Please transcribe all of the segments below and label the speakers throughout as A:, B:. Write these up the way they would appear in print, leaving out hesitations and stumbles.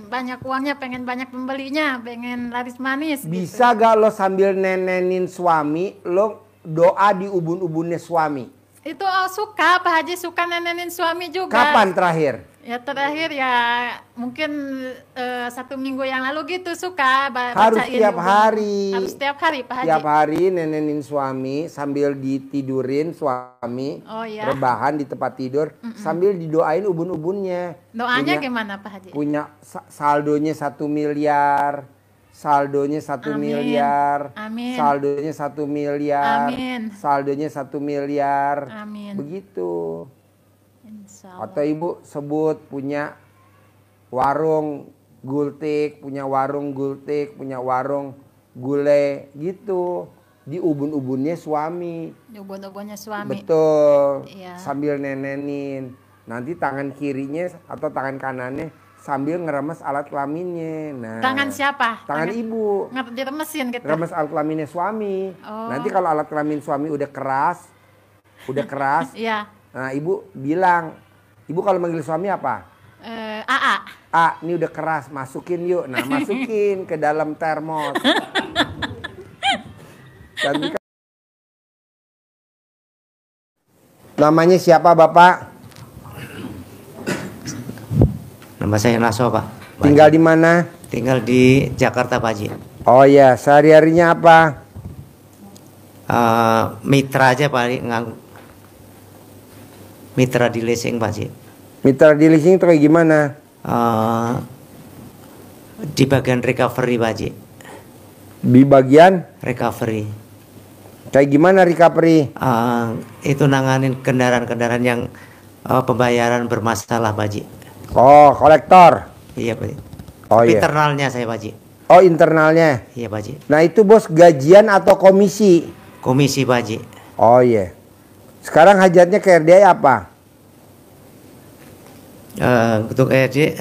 A: Banyak uangnya, pengen banyak pembelinya, pengen laris manis.
B: Bisa
A: gitu.
B: gak lo sambil nenenin suami, lo doa di ubun-ubunnya suami?
A: Itu suka, Pak Haji suka nenenin suami juga.
B: Kapan terakhir?
A: Ya terakhir ya mungkin 1 minggu yang lalu gitu suka
B: Harus
A: bacain
B: tiap hari.
A: Harus tiap hari Pak Haji.
B: Tiap hari nenenin suami sambil ditidurin suami.
A: Oh ya.
B: Rebahan di tempat tidur sambil didoain ubun-ubunnya.
A: Doanya gimana Pak Haji?
B: Punya saldonya 1 miliar. Saldonya 1 miliar.
A: Amin.
B: Saldonya 1 miliar.
A: Amin.
B: Saldonya 1 miliar.
A: Amin.
B: Begitu.
A: Insyaallah.
B: Atau ibu sebut punya warung gultik, punya warung gultik, punya warung gulai gitu. Di ubun-ubunnya suami.
A: Di ubun-ubunnya suami.
B: Betul.
A: Iya.
B: Sambil nenenin. Nanti tangan kirinya atau tangan kanannya sambil ngeremes alat kelaminnya. Nah,
A: Tangan siapa?
B: Tangan ibu.
A: Diremesin gitu.
B: Remes alat kelaminnya suami.
A: Oh.
B: Nanti kalau alat kelamin suami udah keras,
A: Iya.
B: nah ibu bilang, ibu kalau manggil suami apa?
A: AA.
B: Ini udah keras, masukin yuk. Nah, masukin ke dalam termos. Namanya siapa Bapak?
C: Nama saya Naso Pak.
B: Tinggal di mana?
C: Tinggal di Jakarta Pak Haji.
B: Oh ya, sehari-harinya apa?
C: Mitra aja Pak Haji, mitra di leasing Pak Haji.
B: Mitra di leasing itu kayak gimana?
C: Di bagian recovery Pak Haji.
B: Di bagian?
C: Recovery.
B: Kayak gimana recovery?
C: Itu nanganin kendaraan-kendaraan yang pembayaran bermasalah Pak Haji.
B: Oh, kolektor?
C: Iya Pak Haji.
B: Oh iya.
C: Internalnya saya Pak Haji.
B: Oh, internalnya?
C: Iya Pak Haji.
B: Nah itu bos gajian atau komisi?
C: Komisi Pak Haji.
B: Oh iya. Sekarang hajatnya ke RDI apa?
C: Untuk RD,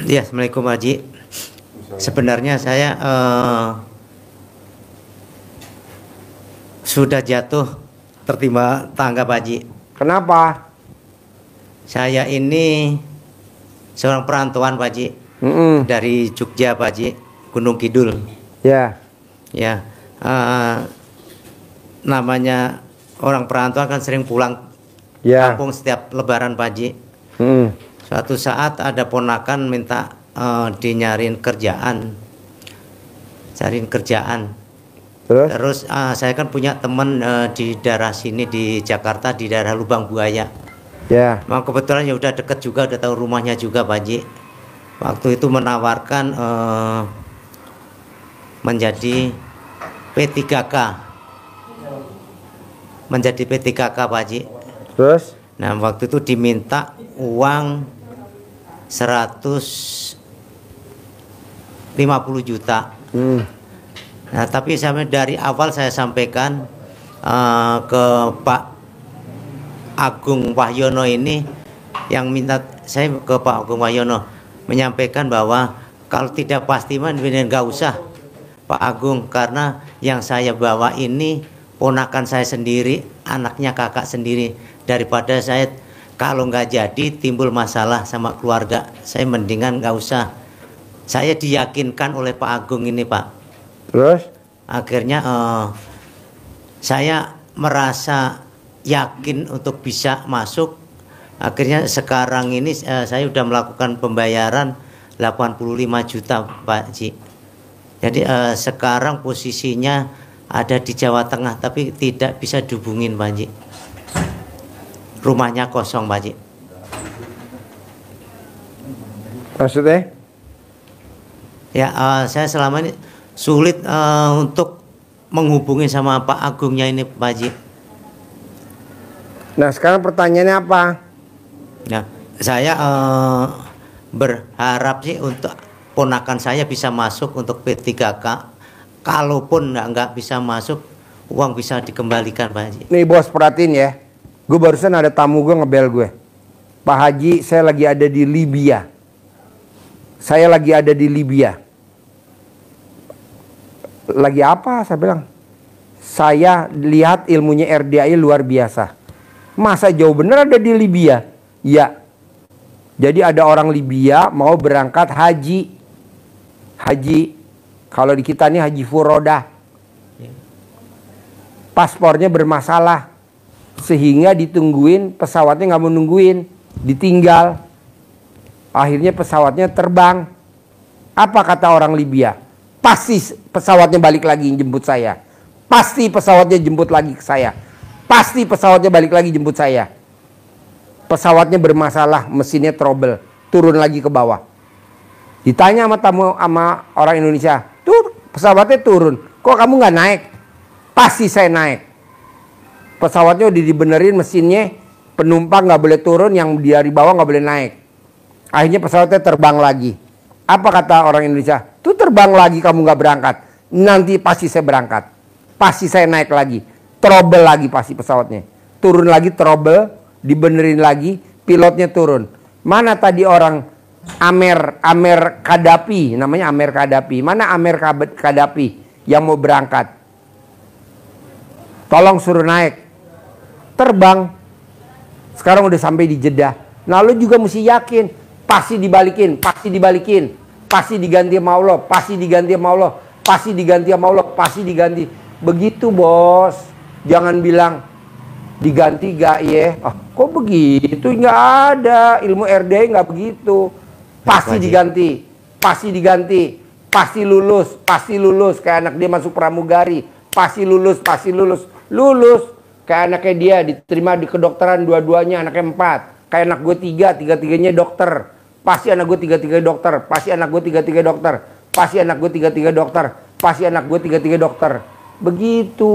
C: ya Assalamualaikum Pak Haji. Sebenarnya saya sudah jatuh tertimpa tangga Pak Haji.
B: Kenapa?
C: Saya ini seorang perantauan Pak Haji. Dari Jogja Pak Haji, Gunung Kidul.
B: Ya.
C: Ya. Namanya orang perantauan kan sering pulang kampung setiap lebaran Pak Haji. Suatu saat ada ponakan minta dinyariin kerjaan. Cariin kerjaan. Terus saya kan punya teman di daerah sini di Jakarta, di daerah Lubang Buaya.
B: Ya.
C: Memang kebetulan ya udah deket juga, udah tahu rumahnya juga Pak Haji. Waktu itu menawarkan menjadi P3K. Menjadi P3K Pak Haji.
B: Terus?
C: Nah waktu itu diminta uang 150 juta. Nah tapi dari awal saya sampaikan ke Pak Agung Wahyono ini, yang minta saya ke Pak Agung Wahyono menyampaikan bahwa kalau tidak pasti mah nggak usah Pak Agung, karena yang saya bawa ini ponakan saya sendiri, anaknya kakak sendiri. Daripada saya kalau nggak jadi timbul masalah sama keluarga, saya mendingan nggak usah. Saya diyakinkan oleh Pak Agung ini Pak.
B: Terus?
C: Akhirnya saya merasa yakin untuk bisa masuk. Akhirnya sekarang ini saya sudah melakukan pembayaran 85 juta Pak Haji. Jadi sekarang posisinya ada di Jawa Tengah tapi tidak bisa dihubungin Pak Haji. Rumahnya kosong Pak Haji.
B: Maksudnya?
C: Ya saya selama ini sulit untuk menghubungi sama Pak Agungnya ini Pak Haji.
B: Nah sekarang pertanyaannya apa?
C: Nah, saya berharap sih untuk ponakan saya bisa masuk untuk P3K. Kalaupun nggak bisa masuk, uang bisa dikembalikan Pak Haji.
B: Nih bos perhatiin ya. Gue barusan ada tamu gue ngebel gue. Pak Haji, saya lagi ada di Libya. Saya lagi ada di Libya. Lagi apa? Saya bilang, saya lihat ilmunya RDI luar biasa. Masa jauh bener ada di Libya? Ya. Jadi ada orang Libya mau berangkat haji. Haji. Kalau di kita nih haji furodah. Paspornya bermasalah. Sehingga ditungguin, pesawatnya nggak mau nungguin. Ditinggal. Akhirnya pesawatnya terbang. Apa kata orang Libya? Pasti pesawatnya balik lagi jemput saya. Pasti pesawatnya jemput lagi ke saya. Pasti pesawatnya balik lagi jemput saya. Pesawatnya bermasalah, mesinnya trouble. Turun lagi ke bawah. Ditanya sama orang Indonesia. Tuh pesawatnya turun. Kok kamu nggak naik? Pasti saya naik. Pesawatnya udah dibenerin mesinnya. Penumpang nggak boleh turun, yang di bawah nggak boleh naik. Akhirnya pesawatnya terbang lagi. Apa kata orang Indonesia? Tuh terbang lagi kamu nggak berangkat. Nanti pasti saya berangkat. Pasti saya naik lagi. Trouble lagi pasti pesawatnya. Turun lagi trouble. Dibenerin lagi. Pilotnya turun. Mana tadi orang Amer Kadapi. Namanya Amer Kadapi. Mana Amer Kadapi yang mau berangkat? Tolong suruh naik. Terbang. Sekarang udah sampai di Jeddah. Nah lu juga mesti yakin. Pasti dibalikin, pasti dibalikin, pasti diganti sama Allah, pasti diganti sama Allah, pasti diganti sama Allah, pasti diganti. Begitu bos, jangan bilang diganti gak ya? Ah, kok begitu? Nggak ada, ilmu RDI nggak begitu. Pasti diganti, pasti diganti, pasti lulus, kayak anak dia masuk pramugari, pasti lulus, lulus. Kayak anaknya dia diterima di kedokteran dua-duanya, anaknya 4. Kayak anak gue 3, tiga-tiganya dokter. Pasti anak gue 3-3 dokter. Pasti anak gue 3-3 dokter. Pasti anak gue 3-3 dokter. Pasti anak gue 3-3 dokter. Begitu.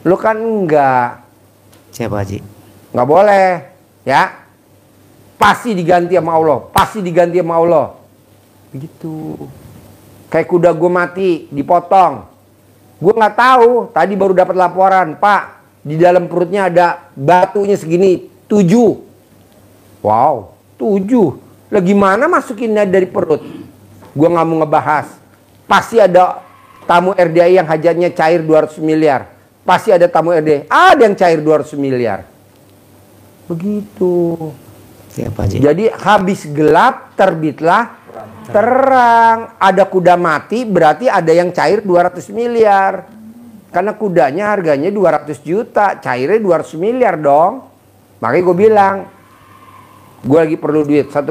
B: Lo kan enggak.
C: Siapa Haji?
B: Nggak boleh. Ya. Pasti diganti sama Allah. Pasti diganti sama Allah. Begitu. Kayak kuda gue mati, dipotong. Gue nggak tahu. Tadi baru dapat laporan. Pak, di dalam perutnya ada batunya segini. 7. Wow, 7. Lah gimana masukinnya dari perut? Gua nggak mau ngebahas. Pasti ada tamu RDI yang hajatnya cair 200 miliar. Pasti ada tamu RDI. Ada yang cair 200 miliar. Begitu.
C: Siapa Haji?
B: Jadi habis gelap terbitlah terang. Ada kuda mati berarti ada yang cair 200 miliar. Karena kudanya harganya 200 juta. Cairnya 200 miliar dong. Makanya gue bilang, gue lagi perlu duit 1,650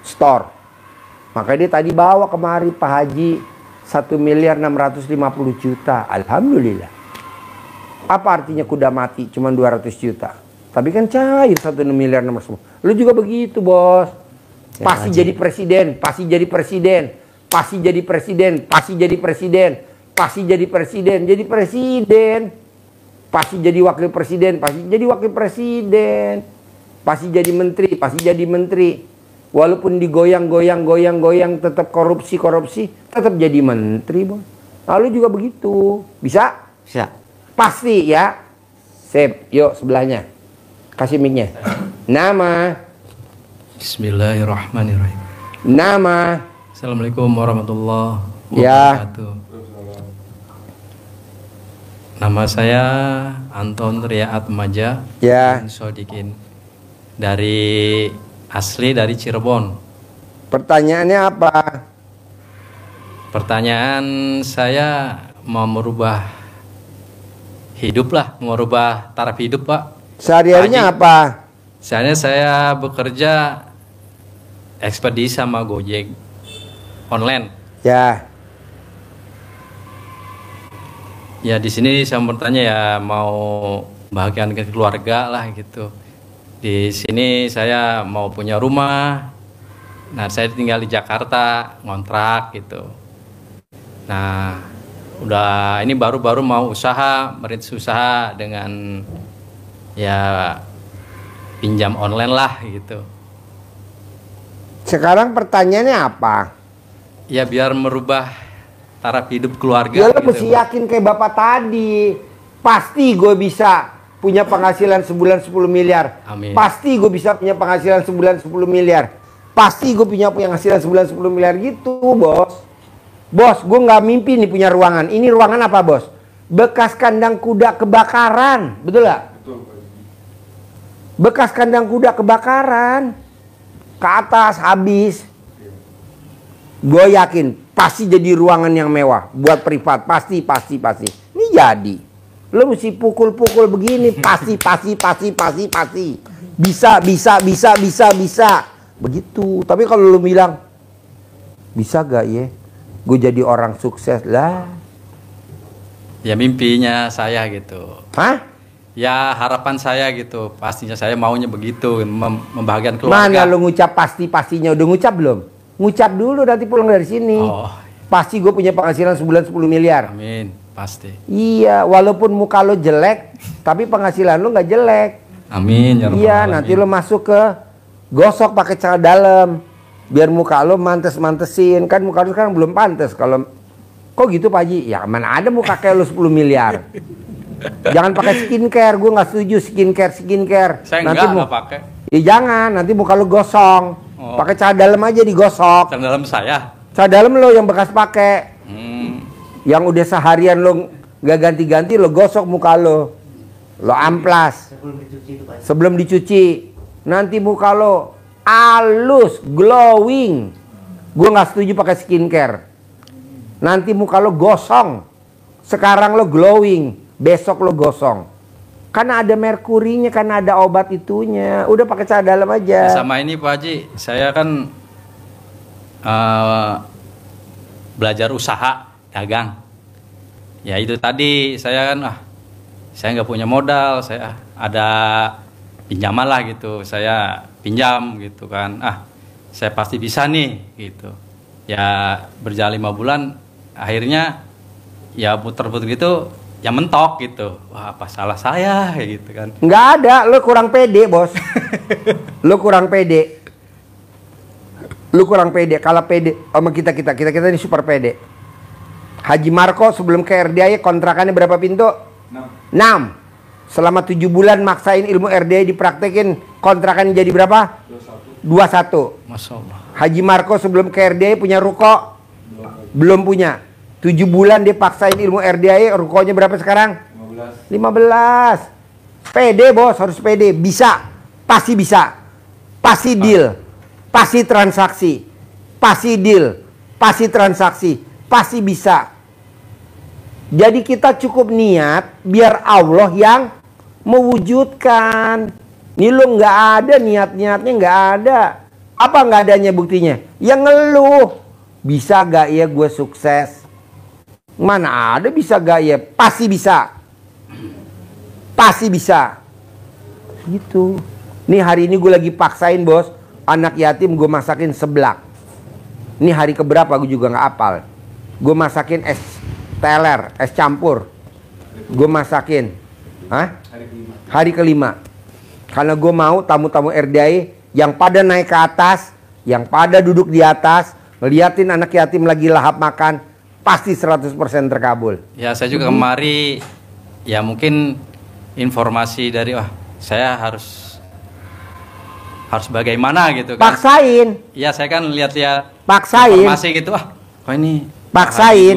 B: store. Makanya dia tadi bawa kemari Pak Haji 1.650.000.000. Alhamdulillah. Apa artinya kuda mati cuma 200 juta? Tapi kan cair 1.650.000. Lu juga begitu bos. Pasti jadi presiden, pasti jadi presiden, pasti jadi presiden, pasti jadi presiden, pasti jadi presiden, jadi presiden. Pasti jadi wakil presiden, pasti jadi wakil presiden. Pasti jadi menteri, pasti jadi menteri. Walaupun digoyang tetap korupsi, tetap jadi menteri, bos. Lalu juga begitu. Bisa?
C: Bisa.
B: Pasti ya. Sip, yuk sebelahnya. Kasih mic-nya. Nama.
D: Bismillahirrahmanirrahim.
B: Nama.
D: Assalamualaikum warahmatullahi
B: Ya.
D: wabarakatuh. Nama saya Anton Ria Atmaja
B: Ya.
D: Sodikin. Asli dari Cirebon.
B: Pertanyaannya apa?
D: Pertanyaan saya mau merubah hidup lah, merubah taraf hidup Pak.
B: Sehari-harinya
D: Haji.
B: apa?
D: Soalnya saya bekerja ekspedisi sama Gojek online.
B: Ya.
D: Ya di sini saya mau bertanya ya, mau bahagian keluarga lah gitu. Di sini saya mau punya rumah. Nah saya tinggal di Jakarta, ngontrak gitu. Nah udah ini baru-baru mau merintis usaha dengan ya pinjam online lah gitu.
B: Sekarang pertanyaannya apa?
D: Ya biar merubah taraf hidup keluarga
B: Ya lo
D: gitu,
B: mesti
D: Pak.
B: yakin kayak bapak tadi. Pasti gue bisa. punya penghasilan sebulan 10 miliar.
D: Amin.
B: Pasti gue bisa punya penghasilan sebulan 10 miliar. Pasti gue punya penghasilan sebulan 10 miliar gitu, bos. Bos, gue nggak mimpi nih punya ruangan. Ini ruangan apa, bos? Bekas kandang kuda kebakaran. Betul nggak?
E: Betul, Pak.
B: Bekas kandang kuda kebakaran. Ke atas, habis. Gue yakin pasti jadi ruangan yang mewah. Buat privat, pasti. Ini jadi. Lo mesti pukul-pukul begini. Pasti. Bisa. Begitu. Tapi kalau lo bilang, bisa gak ya? Gue jadi orang sukses lah.
D: Ya mimpinya saya gitu.
B: Hah?
D: Ya harapan saya gitu. Pastinya saya maunya begitu, membahagiakan keluarga.
B: Mana lo ngucap pastinya? Udah ngucap belum? Ngucap dulu nanti pulang dari sini.
D: Oh.
B: Pasti gue punya penghasilan sebulan 10 miliar.
D: Amin, pasti.
B: Iya, walaupun muka lo jelek, tapi penghasilan lo nggak jelek.
D: Amin. Ya Rabbal
B: Iya,
D: Alamin.
B: nanti lo masuk ke gosok pakai celana dalam. Biar muka lo mantesin. Kan muka lo sekarang belum pantes. Kalau kok gitu Pak Haji? Ya mana ada muka kayak lo 10 miliar. Jangan pakai skincare. Gue nggak setuju skincare.
D: Saya
B: nanti
D: nggak pakai.
B: Ya jangan, nanti muka lo gosong.
D: Oh.
B: Pakai celana dalam aja digosok.
D: Celana dalam saya.
B: Celana dalam lo yang bekas pakai. Yang udah seharian lo nggak ganti-ganti, lo gosok muka lo amplas sebelum dicuci. Nanti muka lo halus, glowing. Gue nggak setuju pakai skincare. Nanti muka lo gosong. Sekarang lo glowing, besok lo gosong. Karena ada merkurinya, karena ada obat itunya. Udah pakai celana dalam aja.
D: Sama ini Pak Haji, saya kan belajar usaha dagang. Ya itu tadi saya kan saya nggak punya modal, saya ada pinjaman lah gitu, saya pinjam gitu kan. Saya pasti bisa nih gitu. Ya berjalan 5 bulan, akhirnya ya puter-puter gitu, ya mentok gitu. Wah, apa salah saya kayak gitu kan.
B: Nggak ada, lo kurang pede, bos. Lo kurang pede. Kalau pede sama kita ini super pede. Haji Marco sebelum ke RDI kontrakannya berapa pintu? 6. Selama 7 bulan maksain ilmu RDI dipraktekin, kontrakan jadi berapa? 21.
D: Masya Allah.
B: Haji Marco sebelum ke RDI punya ruko? Belum punya. 7 bulan dia paksain ilmu RDI, rukonya berapa sekarang? 15. Pede bos, harus pede. Bisa. Pasti bisa. Pasti deal. Pasti transaksi. Pasti deal. Pasti transaksi. Pasti bisa. Jadi kita cukup niat biar Allah yang mewujudkan. Ini lo nggak ada niatnya nggak ada. Apa nggak adanya buktinya? Yang ngeluh. Bisa gak ya gue sukses? Mana ada bisa gak ya? Pasti bisa. Pasti bisa. Gitu. Nih hari ini gue lagi paksain bos. Anak yatim gue masakin seblak. Ini hari keberapa gue juga nggak apal. Gue masakin es teler, es campur. Gue masakin. Hari kelima. Karena gue mau tamu-tamu RDI yang pada naik ke atas, yang pada duduk di atas, ngeliatin anak yatim lagi lahap makan, pasti 100% terkabul.
D: Ya saya juga kemari, ya mungkin informasi dari saya harus bagaimana gitu kan.
B: Paksain.
D: Iya saya kan lihat-lihat
B: Paksain.
D: informasi gitu, kok ini
B: Paksain.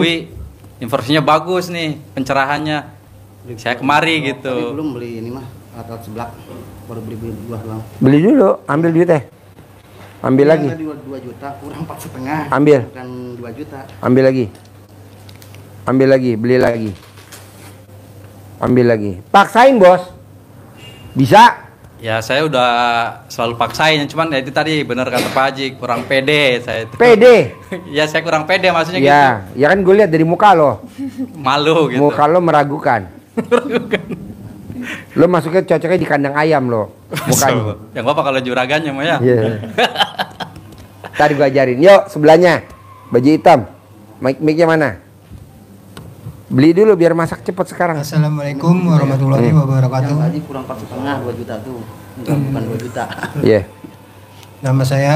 D: Informasinya bagus nih, pencerahannya. Saya kemari gitu.
F: Tapi belum beli ini mah alat seblak, baru beli buah doang.
B: Beli dulu, ambil duit teh. Ambil lagi.
F: Tadi 2 juta, kurang 4,5.
B: Ambil.
F: Bukan 2 juta.
B: Ambil lagi. Ambil lagi, beli lagi. Ambil lagi. Paksain bos. Bisa.
D: Ya saya udah selalu paksain, cuman ya itu tadi benar kata Pak Haji, kurang pede saya itu.
B: Pede.
D: Ya saya kurang pede maksudnya gitu.
B: Ya, ya kan gue lihat dari muka lo.
D: Malu gitu.
B: Muka lo meragukan. Lo masuknya cocoknya di kandang ayam lo. Mukanya.
D: Yang apa kalau juragannya mah ya.
B: Iya. Tadi gue ajarin. Yuk sebelahnya. Baju hitam. Mic-nya mana? Beli dulu biar masak cepet sekarang.
G: Assalamualaikum warahmatullahi wabarakatuh.
F: Yang tadi kurang 4,5, 2 juta tuh. Bukan 2 juta.
B: Iya.
G: Nama saya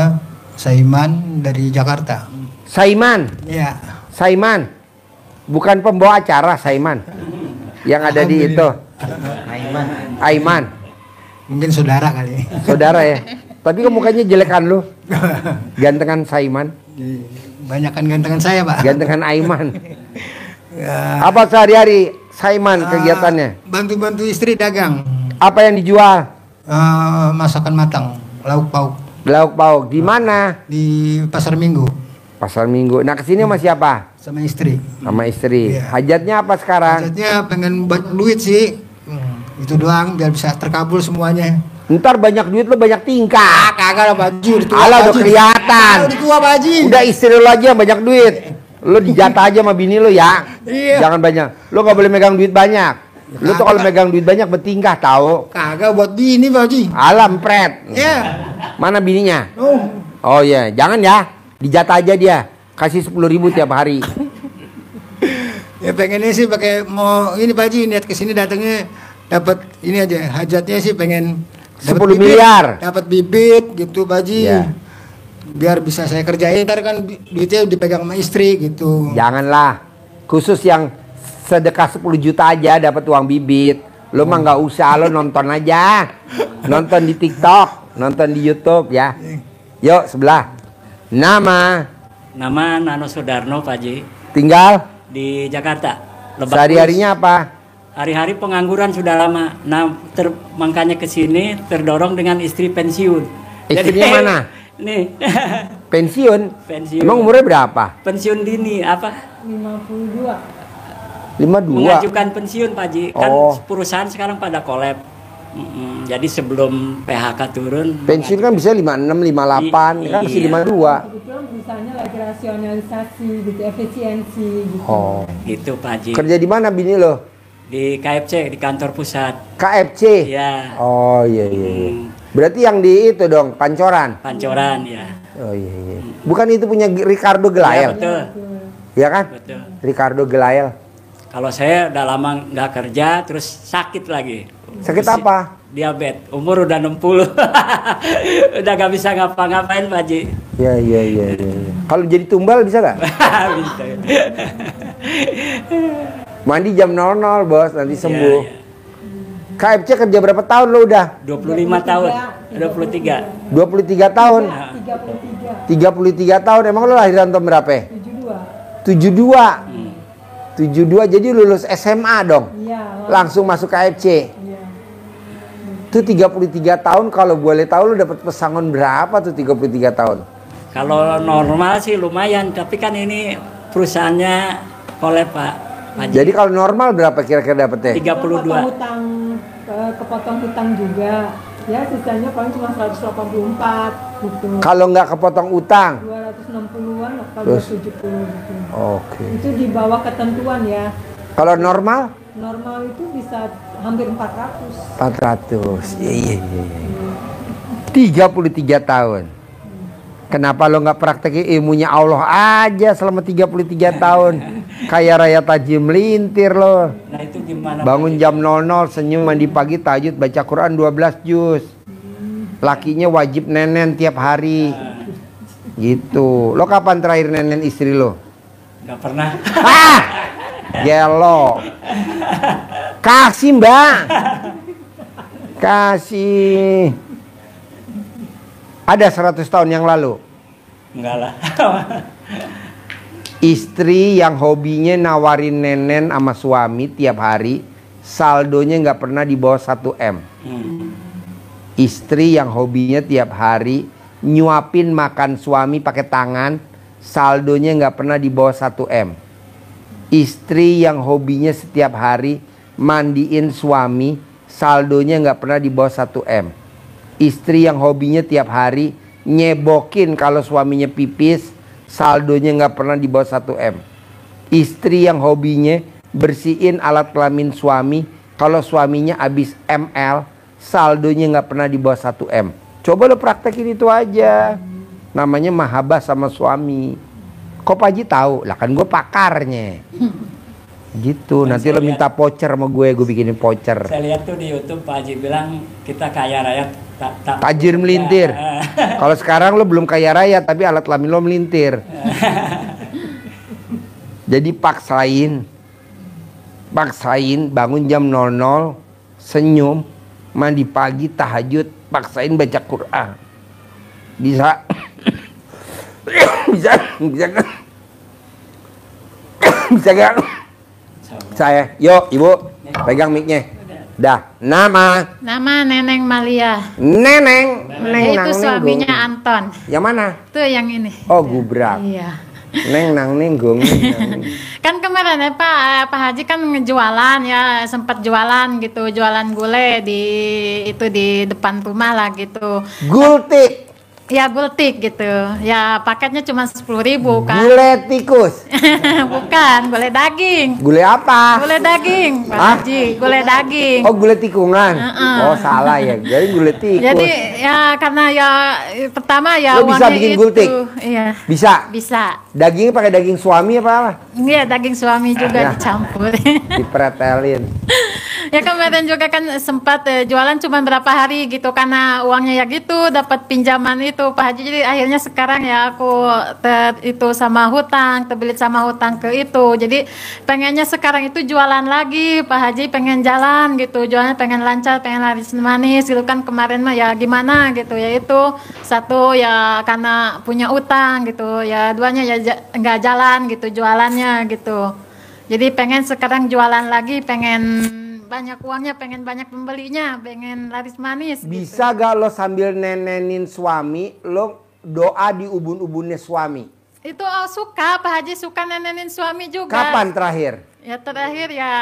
G: Saiman dari Jakarta.
B: Saiman.
G: Ya.
B: Saiman. Bukan pembawa acara Saiman. Yang ada di itu. Aiman.
G: Mungkin saudara kali.
B: Saudara ya. Tapi kok mukanya jelekan lu. Gantengan Saiman.
G: Banyakan gantengan saya, Pak.
B: Gantengan Aiman.
G: Ya,
B: Apa sehari-hari Saiman kegiatannya?
G: bantu-bantu istri dagang.
B: Apa yang dijual?
G: Masakan matang, lauk pauk
B: Lauk pauk. Di mana?
G: di pasar Minggu
B: Pasar Minggu. Nah, kesini sama siapa?
G: sama istri.
B: Sama istri.
G: Iya.
B: Hajatnya apa sekarang?
G: Hajatnya pengen buat duit sih. Itu doang biar bisa terkabul semuanya.
B: Ntar banyak duit lo banyak tingkah.
G: Kagak lah Pak Haji, udah tua,
B: Alah
G: Pak
B: udah
G: Haji.
B: kelihatan.
G: Udah tua Pak Haji.
B: Udah istri lo aja yang banyak duit. Lo dijatah aja sama bini lo ya.
G: Iya.
B: Jangan banyak. Lo nggak boleh megang duit banyak. Lo tuh kalau megang duit banyak bertingkah tahu.
G: Kagak buat bini Pak Haji.
B: Alam pret.
G: Ya.
B: Mana bininya?
G: Oh.
B: Oh iya, jangan ya. Dijatah aja dia. Kasih 10.000 tiap hari.
G: Ya pengennya sih pakai mau ini Pak Haji, niat kesini datangnya dapat ini aja. Hajatnya sih pengen
B: 10
G: bibit,
B: miliar.
G: dapat bibit gitu Pak Haji.
B: Iya.
G: Biar bisa saya kerjain, ntar kan duitnya dipegang sama istri gitu.
B: Janganlah. Khusus yang sedekah 10 juta aja dapat uang bibit. Lo mah nggak usah, lo nonton aja. Nonton di TikTok, nonton di YouTube ya. Yuk sebelah. Nama,
E: Nama Nano Sudarno, Pak Haji,
B: tinggal,
E: di Jakarta. Lebak
B: sehari-harinya apa?
E: Bulus. Hari-hari pengangguran sudah lama. Nah, makanya ke sini terdorong dengan istri pensiun.
B: Istrinya mana?
E: Nih,
B: Pensiun?
E: pensiun.
B: Emang umurnya berapa?
E: Pensiun dini apa?
B: 52.
E: Mengajukan pensiun, Pak Haji. Kan
B: Oh.
E: perusahaan sekarang pada kolab. Jadi sebelum PHK turun.
B: Pensiun kan bisa 56, 58, kan masih
E: Iya.
B: 52.
H: Kebetulan perusahaannya lagi rasionalisasi gitu, efisiensi gitu.
B: Oh.
E: Gitu, Pak Haji.
B: Kerja di mana bini lo?
E: Di KFC, di kantor pusat.
B: KFC?
E: Ya,
B: Oh iya iya. Iya. Berarti yang di itu dong, Pancoran?
E: Pancoran ya.
B: Oh iya iya. Bukan itu punya Ricardo
E: Ya,
B: Gelael?
E: betul.
B: Ya kan?
E: Betul.
B: Ricardo Gelael.
E: Kalau saya udah lama nggak kerja, terus sakit lagi.
B: Sakit apa?
E: Diabetes. Umur udah 60. Udah nggak bisa ngapa-ngapain, Pak Haji.
B: Ya iya iya iya. Iya. Kalau jadi tumbal bisa nggak?
E: Bisa.
B: Mandi jam 00 bos, nanti sembuh.
E: Iya, iya.
B: KFC kerja berapa tahun lo udah?
E: 25 tahun. 23.
B: 23 tahun.
H: 33,
B: 33 tahun. Emang lo lahiran tahun berapa?
H: 72.
B: 72. 72 jadi lulus SMA dong.
H: Iya.
B: Langsung masuk KFC.
H: Iya.
B: Itu 33 tahun, kalau boleh tahu lo dapat pesangon berapa tuh 33 tahun?
E: Kalau normal sih lumayan, tapi kan ini perusahaannya kolab, Pak Haji.
B: Jadi kalau normal berapa kira-kira dapetnya?
E: 32.
H: Kepotong hutang juga. Ya sisanya paling cuma 184 gitu.
B: Kalau nggak kepotong utang?
H: 260-an atau
B: Terus?
H: 270 gitu.
B: Oke.
H: Itu di bawah ketentuan ya.
B: Kalau normal?
H: Normal itu bisa hampir 400.
B: 400. Iya iya iya. 33 tahun. Kenapa lo nggak praktekin ilmunya Allah aja selama 33 tahun? Kayak Raya Tajim melintir lo.
E: Nah, itu gimana?
B: Bangun jam 00, senyum, mandi pagi, tahajud, baca Quran 12 juz. Lakinya wajib nenen tiap hari. Gitu. Lo kapan terakhir nenen istri lo?
E: Nggak pernah.
B: Ah! Gelo. Kasih mbak. Kasih. Ada 100 tahun yang lalu.
E: Enggak lah.
B: Istri yang hobinya nawarin nenen sama suami tiap hari, saldonya nggak pernah di bawah 1 M. Istri yang hobinya tiap hari nyuapin makan suami pakai tangan, saldonya nggak pernah di bawah 1 M. Istri yang hobinya setiap hari mandiin suami, saldonya nggak pernah di bawah 1 M. Istri yang hobinya tiap hari nyebokin kalau suaminya pipis, saldonya nggak pernah di bawah 1 M. Istri yang hobinya bersihin alat kelamin suami, kalau suaminya habis ML, saldonya nggak pernah di bawah 1 M. Coba lo praktekin itu aja. Namanya mahabbah sama suami. Kok Pak Haji tahu? Lah kan gue pakarnya. Gitu, nanti lo minta voucher sama gue bikinin voucher.
E: Saya lihat tuh di YouTube Pak Haji bilang kita kaya raya tak
B: Tajir melintir. Kalau sekarang lo belum kaya raya tapi alat kelamin lo melintir. Jadi paksain bangun jam 00, senyum, mandi pagi, tahajud, paksain baca Quran. Bisa. bisa kan? Bisa kan? Saya, yuk ibu, pegang mic-nya. Dah, nama
A: Neneng Malia.
B: Neneng.
A: Itu suaminya Anton.
B: Yang mana?
A: Itu yang ini.
B: Oh, gubrak.
A: Iya.
B: Neng nang nenggung.
A: Kan kemarin ya Pak Haji kan ngejualan ya, sempat jualan gitu, jualan gulai di depan rumah lah gitu.
B: Gultik.
A: Ya gultik gitu. Ya paketnya cuma 10.000 kan.
B: Gulai tikus.
A: Bukan, gulai daging.
B: Gulai apa?
A: Gulai daging, Pak
B: Hah?
A: Haji, gulai daging.
B: Oh, gulai tikungan. Oh, salah ya. Jadi gulai tikus.
A: Jadi ya karena ya pertama ya
B: Lo bisa
A: uangnya
B: bikin
A: itu.
B: gultik?
A: Iya.
B: Bisa.
A: Bisa.
B: Dagingnya pakai daging suami apa?
A: Iya, daging suami juga
B: Ya.
A: dicampur.
B: Dipretelin.
A: Ya kemarin juga kan sempat jualan cuma berapa hari gitu karena uangnya ya gitu, dapat pinjaman itu Pak Haji. Jadi akhirnya sekarang ya aku itu sama hutang, terbelit sama hutang ke itu. Jadi pengennya sekarang itu jualan lagi Pak Haji, pengen jalan gitu, jualannya pengen lancar, pengen laris manis gitu kan. Kemarin mah ya gimana gitu ya, itu satu ya karena punya utang gitu ya, duanya ya nggak jalan gitu jualannya gitu. Jadi pengen sekarang jualan lagi, pengen banyak uangnya, pengen banyak pembelinya, pengen laris manis.
B: Bisa
A: gitu.
B: gak lo sambil nenenin suami, lo doa di ubun-ubunnya suami?
A: Itu suka Pak Haji, suka nenenin suami juga.
B: Kapan terakhir?
A: Ya terakhir ya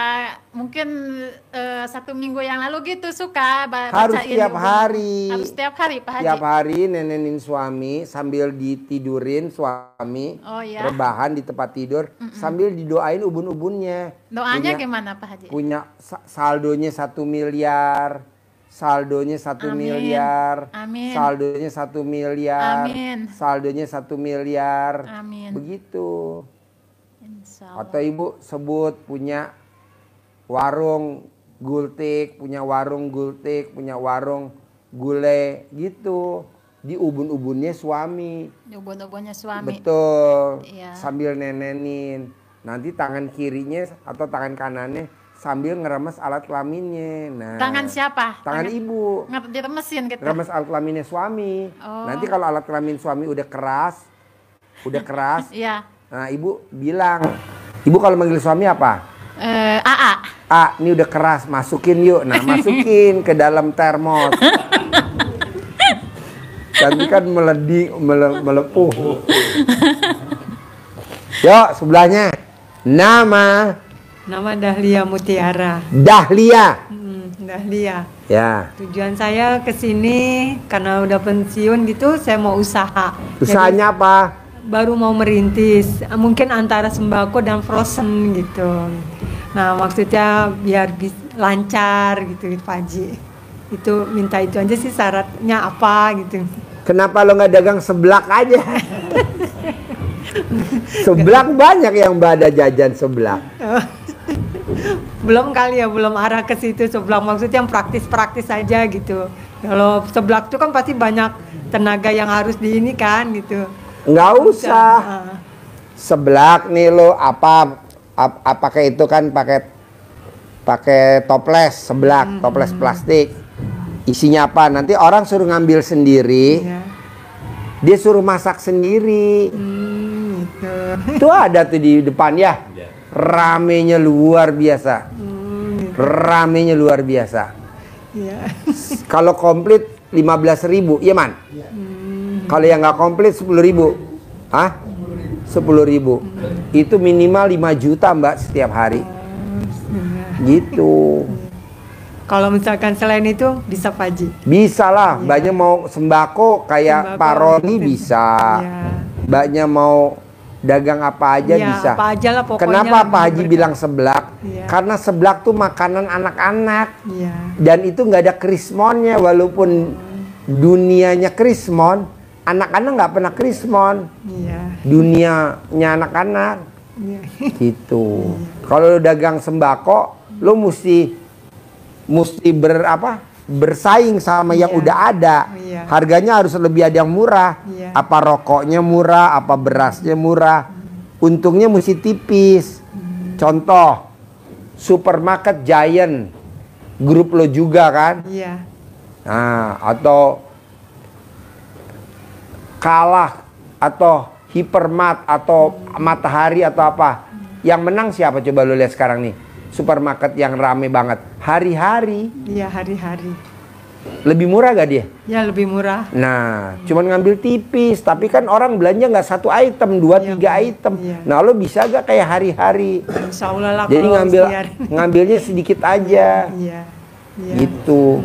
A: mungkin 1 minggu yang lalu gitu suka
B: Harus
A: bacain
B: tiap
A: ubun.
B: hari.
A: Harus tiap hari Pak Haji.
B: Tiap hari nenenin suami sambil ditidurin suami.
A: Oh, iya.
B: Rebahan di tempat tidur sambil didoain ubun-ubunnya.
A: Doanya
B: Punya-
A: gimana Pak Haji?
B: Punya saldonya 1 miliar. Saldonya 1
A: Amin.
B: miliar.
A: Amin.
B: Saldonya 1 miliar.
A: Amin.
B: Saldonya 1 miliar.
A: Amin.
B: Begitu.
A: Insya Allah.
B: Atau ibu sebut punya warung gultik, punya warung gultik, punya warung gulai gitu. Di ubun-ubunnya suami.
A: Ubun-ubunnya suami.
B: Betul.
A: Iya.
B: Sambil nenenin. Nanti tangan kirinya atau tangan kanannya sambil ngeremes alat kelaminnya. Nah,
A: Tangan siapa?
B: Tangan ibu.
A: Diremesin gitu.
B: Remes alat kelaminnya suami.
A: Oh.
B: Nanti kalau alat kelamin suami udah keras,
A: Iya.
B: nah ibu bilang, ibu kalau manggil suami apa?
A: AA.
B: Ini udah keras, masukin yuk. Nah, masukin ke dalam termos. Nanti kan melepuh. Yuk, sebelahnya. Nama
I: Dahlia Mutiara.
B: Dahlia.
I: Dahlia.
B: Ya.
I: Tujuan saya ke sini karena udah pensiun gitu, saya mau usaha.
B: Usahanya apa?
I: Baru mau merintis, mungkin antara sembako dan frozen gitu. Nah, maksudnya biar lancar gitu Pak Haji. Itu minta itu aja sih, syaratnya apa gitu.
B: Kenapa lo nggak dagang seblak aja? Seblak banyak yang pada jajan seblak.
I: Belum kali ya, belum arah ke situ seblak, maksudnya yang praktis-praktis aja gitu. Kalau seblak itu kan pasti banyak tenaga yang harus di ini kan gitu.
B: Nggak usah. Seblak nih lo pakai itu kan pakai toples seblak, toples plastik. Isinya apa? Nanti orang suruh ngambil sendiri.
I: Iya.
B: Dia suruh masak sendiri.
I: Gitu.
B: Itu ada tuh di depan ya. Ramenya luar biasa. Ramenya luar biasa.
I: Iya.
B: Kalau komplit 15.000, iya man? Kalau yang nggak komplit 10.000. Hah? 10.000. Itu minimal 5 juta mbak setiap hari. Gitu.
I: Kalau misalkan selain itu bisa Pak Haji.
B: Bisa lah, mbaknya mau sembako kayak
I: Sembako,
B: Pak Roni
I: gitu.
B: bisa.
I: Iya.
B: Mbaknya mau dagang apa aja
I: Iya,
B: bisa.
I: apa aja lah pokoknya.
B: Kenapa Pak Haji
I: lebih
B: bilang seblak?
I: Iya.
B: Karena seblak tuh makanan anak-anak.
I: Iya.
B: Dan itu nggak ada krismonnya, walaupun dunianya krismon, anak-anak nggak pernah krismon.
I: Iya.
B: Dunianya anak-anak.
I: Iya.
B: Gitu. Kalau lo dagang sembako, lo mesti bersaing sama yang
I: Iya.
B: udah ada.
I: Iya.
B: Harganya harus lebih ada yang murah.
I: Iya.
B: Apa rokoknya murah, apa berasnya murah. Untungnya mesti tipis. Contoh, supermarket Giant grup lo juga kan?
I: Iya.
B: Nah, atau kalah atau hipermat atau matahari atau apa? Yang menang siapa coba lo lihat sekarang nih? Supermarket yang rame banget. Hari-hari.
I: Iya, hari-hari.
B: Lebih murah gak dia?
I: Ya, lebih murah.
B: Nah, cuman ngambil tipis. Tapi kan orang belanja nggak 1 item, 2, 3 item.
I: Iya.
B: Nah, lo bisa gak kayak hari-hari?
I: Insya Allah lah.
B: Jadi
I: kalau
B: ngambilnya sedikit aja.
I: Iya. Iya.
B: Gitu.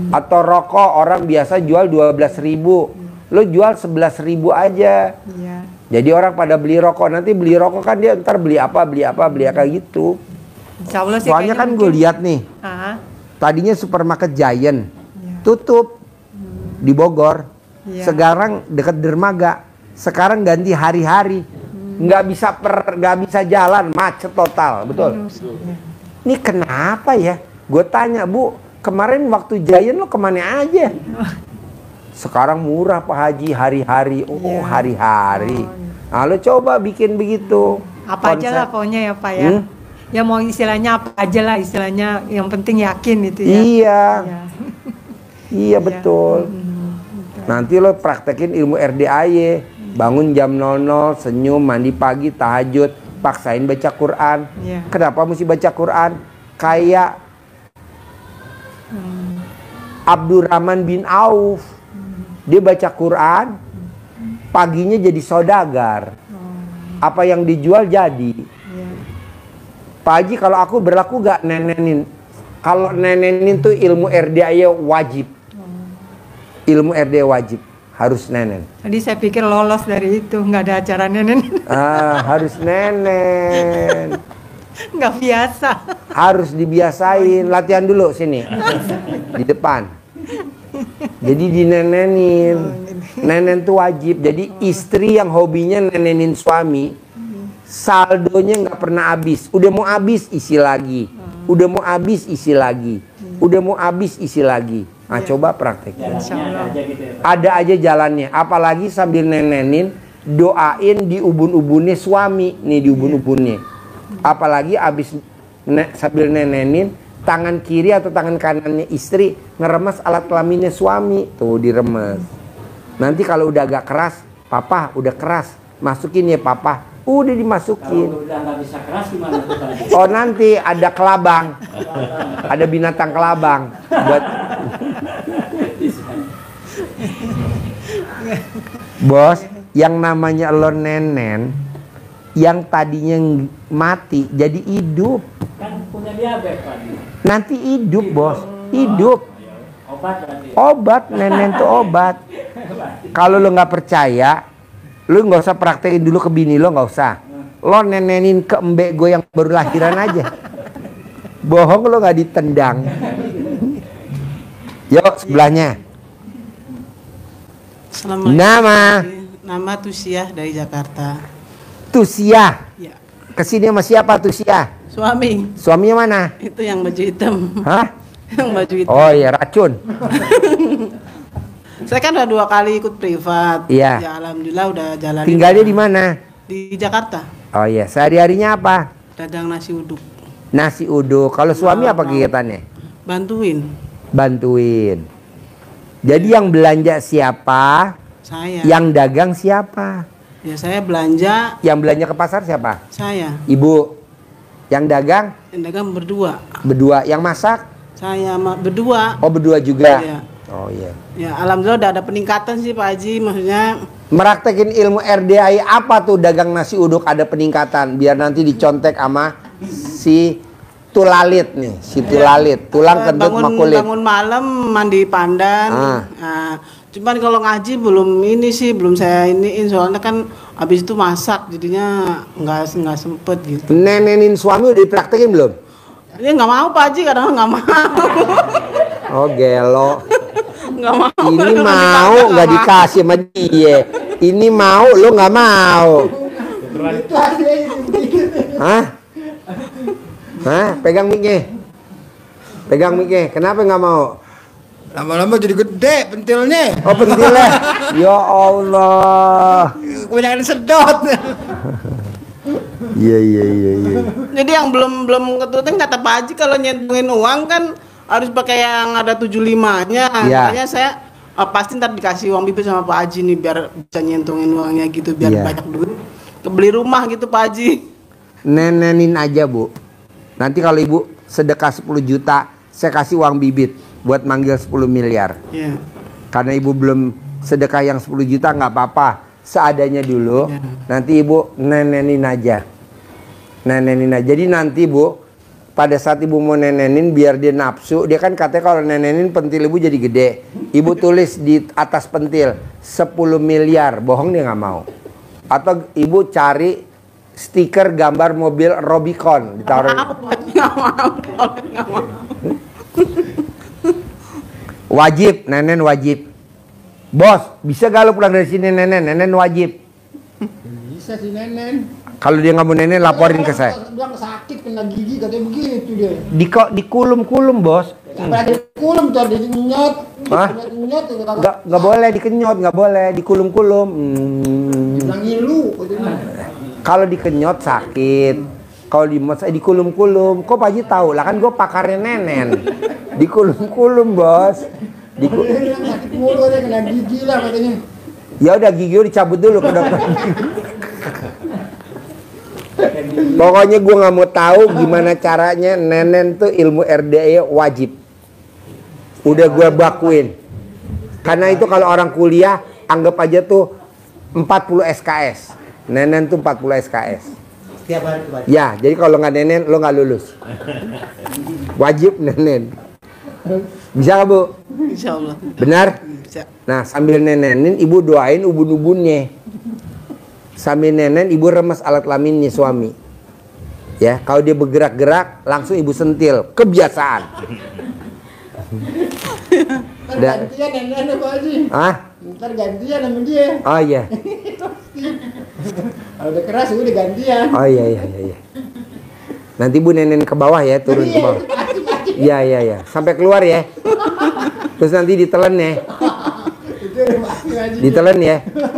B: Atau rokok orang biasa jual 12.000. Lo jual 11.000 aja.
I: Iya.
B: Jadi orang pada beli rokok, nanti beli rokok kan dia ntar beli apa gitu.
I: Insya Allah sih.
B: Soalnya kan gue lihat nih, tadinya supermarket Giant tutup di Bogor, sekarang dekat dermaga, sekarang ganti hari-hari, nggak bisa jalan, macet total, betul. Ini kenapa ya? Gue tanya, Bu, kemarin waktu Giant lo kemana aja? Sekarang murah Pak Haji, hari-hari. Oh, hari-hari. Nah, lo coba bikin begitu.
I: Apa aja lah pokoknya ya Pak ya. Ya mau istilahnya apa aja lah istilahnya, yang penting yakin itu ya.
B: Iya. Iya betul. Nanti lo praktekin ilmu RDAY. Bangun jam 00, senyum, mandi pagi, tahajud, paksain baca Quran. Kenapa mesti baca Quran? Kayak Abdurrahman bin Auf. Dia baca Quran, paginya jadi saudagar. Apa yang dijual jadi. Pak Haji, kalau aku berlaku gak nenenin? Kalau nenenin tuh ilmu RDAY wajib. Ilmu RDAY wajib, harus nenen.
I: Tadi saya pikir lolos dari itu, nggak ada acara nenen.
B: Harus nenen.
I: Nggak biasa.
B: Harus dibiasain, latihan dulu sini. Di depan. Jadi dinenenin. Nenen tuh wajib. Jadi istri yang hobinya nenenin suami, saldonya nggak pernah habis. Udah mau habis isi lagi. Udah mau habis isi lagi. Udah mau habis isi lagi. Nah, coba praktekin. Ada aja jalannya. Apalagi sambil nenenin, doain di ubun-ubunnya suami. Nih di ubun-ubunnya. Apalagi abis sambil nenenin, tangan kiri atau tangan kanannya istri ngeremes alat kelaminnya suami. Tuh diremes. Nanti kalau udah agak keras, papa udah keras, masukin ya papa. Udah dimasukin.
E: Kalau udah nggak bisa keras gimana tuh Pak?
B: Oh nanti ada kelabang. Ada binatang kelabang buat. Bos, yang namanya lo nenen, yang tadinya mati jadi hidup.
E: Kan punya diabetes Pak.
B: Nanti hidup bos, hidup.
E: Obat berarti.
B: Obat, nenen tuh obat. Kalau lo nggak percaya, lo nggak usah praktekin dulu ke bini lo, nggak usah. Lo nenenin ke embek gue yang baru lahiran aja. Bohong lo nggak ditendang. Yuk sebelahnya.
J: Nama Tusiah dari Jakarta.
B: Tusiah.
J: Ya.
B: Kesini sama siapa Tusiah?
J: Suami.
B: Suaminya mana?
J: Itu yang baju hitam.
B: Hah?
J: Yang baju hitam.
B: Oh iya, racun.
J: Saya kan udah 2 kali ikut privat.
B: Iya.
J: Ya alhamdulillah udah jalan.
B: Tinggalnya di mana?
J: Di Jakarta.
B: Oh iya, sehari-harinya apa?
J: Dagang nasi uduk.
B: Nasi uduk. Kalau suami apa kegiatannya?
J: Bantuin.
B: Bantuin. Jadi yang belanja siapa?
J: Saya.
B: Yang dagang siapa?
J: Ya saya belanja.
B: Yang belanja ke pasar siapa?
J: Saya.
B: Ibu. Yang dagang?
J: Yang dagang berdua.
B: Berdua. Yang masak?
J: Saya berdua.
B: Oh berdua juga?
J: Iya.
B: Oh iya.
J: Ya alhamdulillah udah ada peningkatan sih Pak Haji, maksudnya.
B: Meraktekin ilmu RDAY apa tuh dagang nasi uduk ada peningkatan? Biar nanti dicontek sama si tulalit nih, si tulalit, tulang kentut sama kulit.
J: Bangun malam mandi pandan. Nah, cuman kalau ngaji belum saya iniin soalnya kan habis itu masak jadinya nggak sempet gitu.
B: Nenenin suami udah dipraktekin belum?
J: Dia nggak mau Pak Haji, kadang nggak mau.
B: Oh gelo.
J: Nggak mau.
B: Ini mau nggak dikasih sama dia. Ini mau lo nggak mau. Hah? Hah? Pegang mic-nya. Pegang mic-nya. Kenapa nggak mau?
G: Lama-lama jadi gede pentilnya.
B: Oh pentilnya. Ya Allah.
G: Kebanyakan sedot.
B: Iya.
J: Jadi yang belum ketutin kata Pak Haji kalau nyentungin uang kan harus pakai yang ada 75-nya.
B: Iya.
J: Makanya saya pasti ntar dikasih uang bibit sama Pak Haji nih biar bisa nyentungin uangnya gitu biar
B: Iya.
J: banyak duit. Beli rumah gitu Pak Haji.
B: Nenenin aja Bu. Nanti kalau Ibu sedekah 10 juta, saya kasih uang bibit buat manggil 10 miliar.
J: Iya.
B: Karena Ibu belum sedekah yang 10 juta nggak apa-apa. Seadanya dulu. Nanti Ibu nenenin aja. Nenenin aja. Jadi nanti Bu, pada saat Ibu mau nenenin biar dia nafsu, dia kan katanya kalau nenenin pentil Ibu jadi gede. Ibu tulis di atas pentil 10 miliar, bohong dia nggak mau. Atau Ibu cari stiker gambar mobil Rubicon ditaruh.
J: Nggak mau.
B: Wajib, nenen wajib. Bos, bisa gak lu pulang dari sini nenen? Nenen wajib.
G: Bisa si Nenen.
B: Kalau dia nggak mau nenen laporin ke saya.
G: Bilang sakit kena gigi katanya begitu dia.
B: Dikulum-kulum bos.
G: Berarti kulum tuh dia nyot.
B: Hah?
G: Nyot
B: Nggak boleh dikenyot, nggak boleh dikulum-kulum.
G: bilang ngilu katanya.
B: Kalau dikenyot sakit. Kalau dikulum-kulum. Kok Pak Haji tahu? Lah kan gue pakarnya nenen. Dikulum-kulum bos.
G: Dia bilang sakit mulu katanya kena gigi lah katanya.
B: Ya udah gigi lu dicabut dulu ke dokter. Pokoknya gue nggak mau tahu gimana caranya nenen tuh ilmu RDE wajib. Udah gue bakuin. Karena itu kalau orang kuliah anggap aja tuh 40 SKS. Nenen tuh 40 SKS.
F: Setiap hari itu, Pak.
B: Ya, jadi kalau nggak nenen lo nggak lulus. Wajib nenen. Bisa nggak Bu?
J: Insya Allah.
B: Benar?
J: Bisa.
B: Nah sambil nenenin ibu doain ubun-ubunnya. Sambil nenen ibu remes alat kelaminnya suami. Ya, kalau dia bergerak-gerak langsung ibu sentil. Kebiasaan.
G: Ntar gantian Nenen Pak Haji.
B: Ah?
G: Ntar gantian sama dia.
B: Oh iya.
G: Kalau udah keras udah gantian.
B: Oh iya. Nanti bu nenen ke bawah ya, turun ke bawah. Iya. Sampai keluar ya. Terus nanti ditelen ya. Ditelen ya.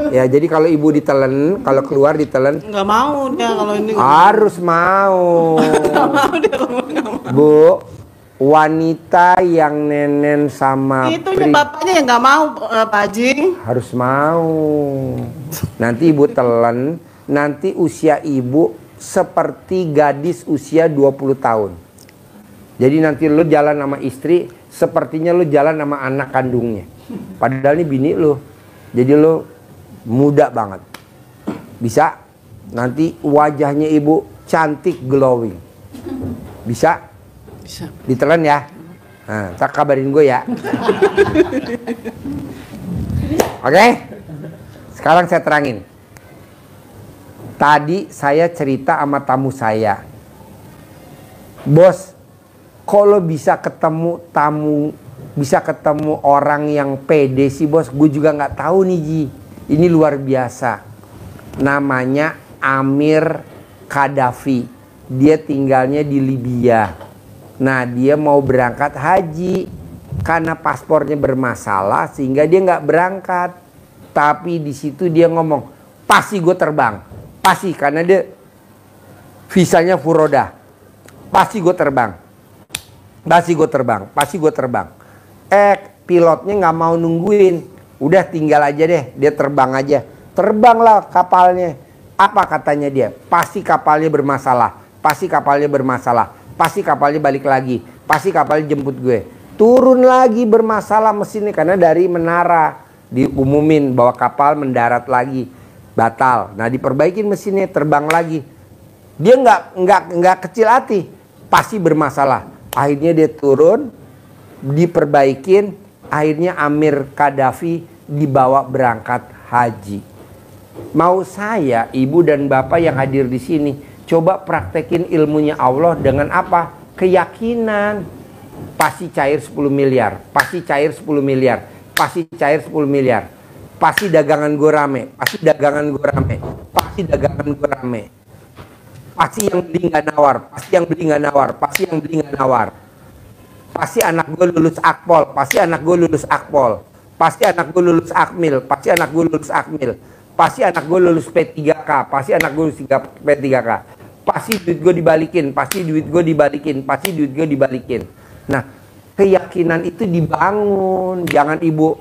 B: Ya, jadi kalau ibu ditelen, kalau keluar ditelen.
J: Nggak mau dia kalau ini.
B: Harus mau.
J: Nggak mau dia kalau nggak mau.
B: Bu, wanita yang nenen sama
J: Itu bapaknya yang nggak mau Pak Haji.
B: harus mau. Nanti ibu telan, nanti usia ibu seperti gadis usia 20 tahun. Jadi nanti lu jalan sama istri, sepertinya lu jalan sama anak kandungnya. Padahal ini bini lu. Jadi lu muda banget. Bisa? Nanti wajahnya ibu cantik glowing. Bisa?
J: Bisa.
B: Ditelan ya. Nah, tak kabarin gue ya. Oke? Sekarang saya terangin. Tadi saya cerita sama tamu saya. Bos, kalau bisa ketemu tamu, bisa ketemu orang yang pede sih bos. Gue juga nggak tahu nih Ji. Ini luar biasa. Namanya Amir Qaddafi. Dia tinggalnya di Libya. Nah dia mau berangkat haji. Karena paspornya bermasalah sehingga dia nggak berangkat. Tapi di situ dia ngomong, pasti gue terbang. Pasti karena dia visanya furoda. Pasti gue terbang. Pasti gue terbang. Pilotnya nggak mau nungguin. Udah tinggal aja deh, dia terbang aja. Terbanglah kapalnya. Apa katanya dia? Pasti kapalnya bermasalah. Pasti kapalnya balik lagi. Pasti kapalnya jemput gue. Turun lagi bermasalah mesinnya karena dari menara diumumin bahwa kapal mendarat lagi. Batal. Nah diperbaikin mesinnya, terbang lagi. Dia nggak kecil hati. Pasti bermasalah. Akhirnya dia turun, diperbaikin. Akhirnya Amir Qaddafi dibawa berangkat haji. Mau saya, ibu dan bapak yang hadir di sini, coba praktekin ilmunya Allah dengan apa? Keyakinan. Pasti cair 10 miliar. Pasti cair 10 miliar. Pasti cair 10 miliar. Pasti dagangan gue rame. Pasti dagangan gue rame. Pasti dagangan gue rame. Pasti yang beli nggak nawar. Pasti yang beli nggak nawar. Pasti yang beli nggak nawar. Pasti anak gue lulus akpol. Pasti anak gue lulus akpol. Pasti anak gue lulus akmil. Pasti anak gue lulus akmil. Pasti anak gue lulus P3K. Pasti anak gue lulus P3K. Pasti duit gue dibalikin. Pasti duit gue dibalikin. Pasti duit gue dibalikin. Nah, keyakinan itu dibangun. Jangan ibu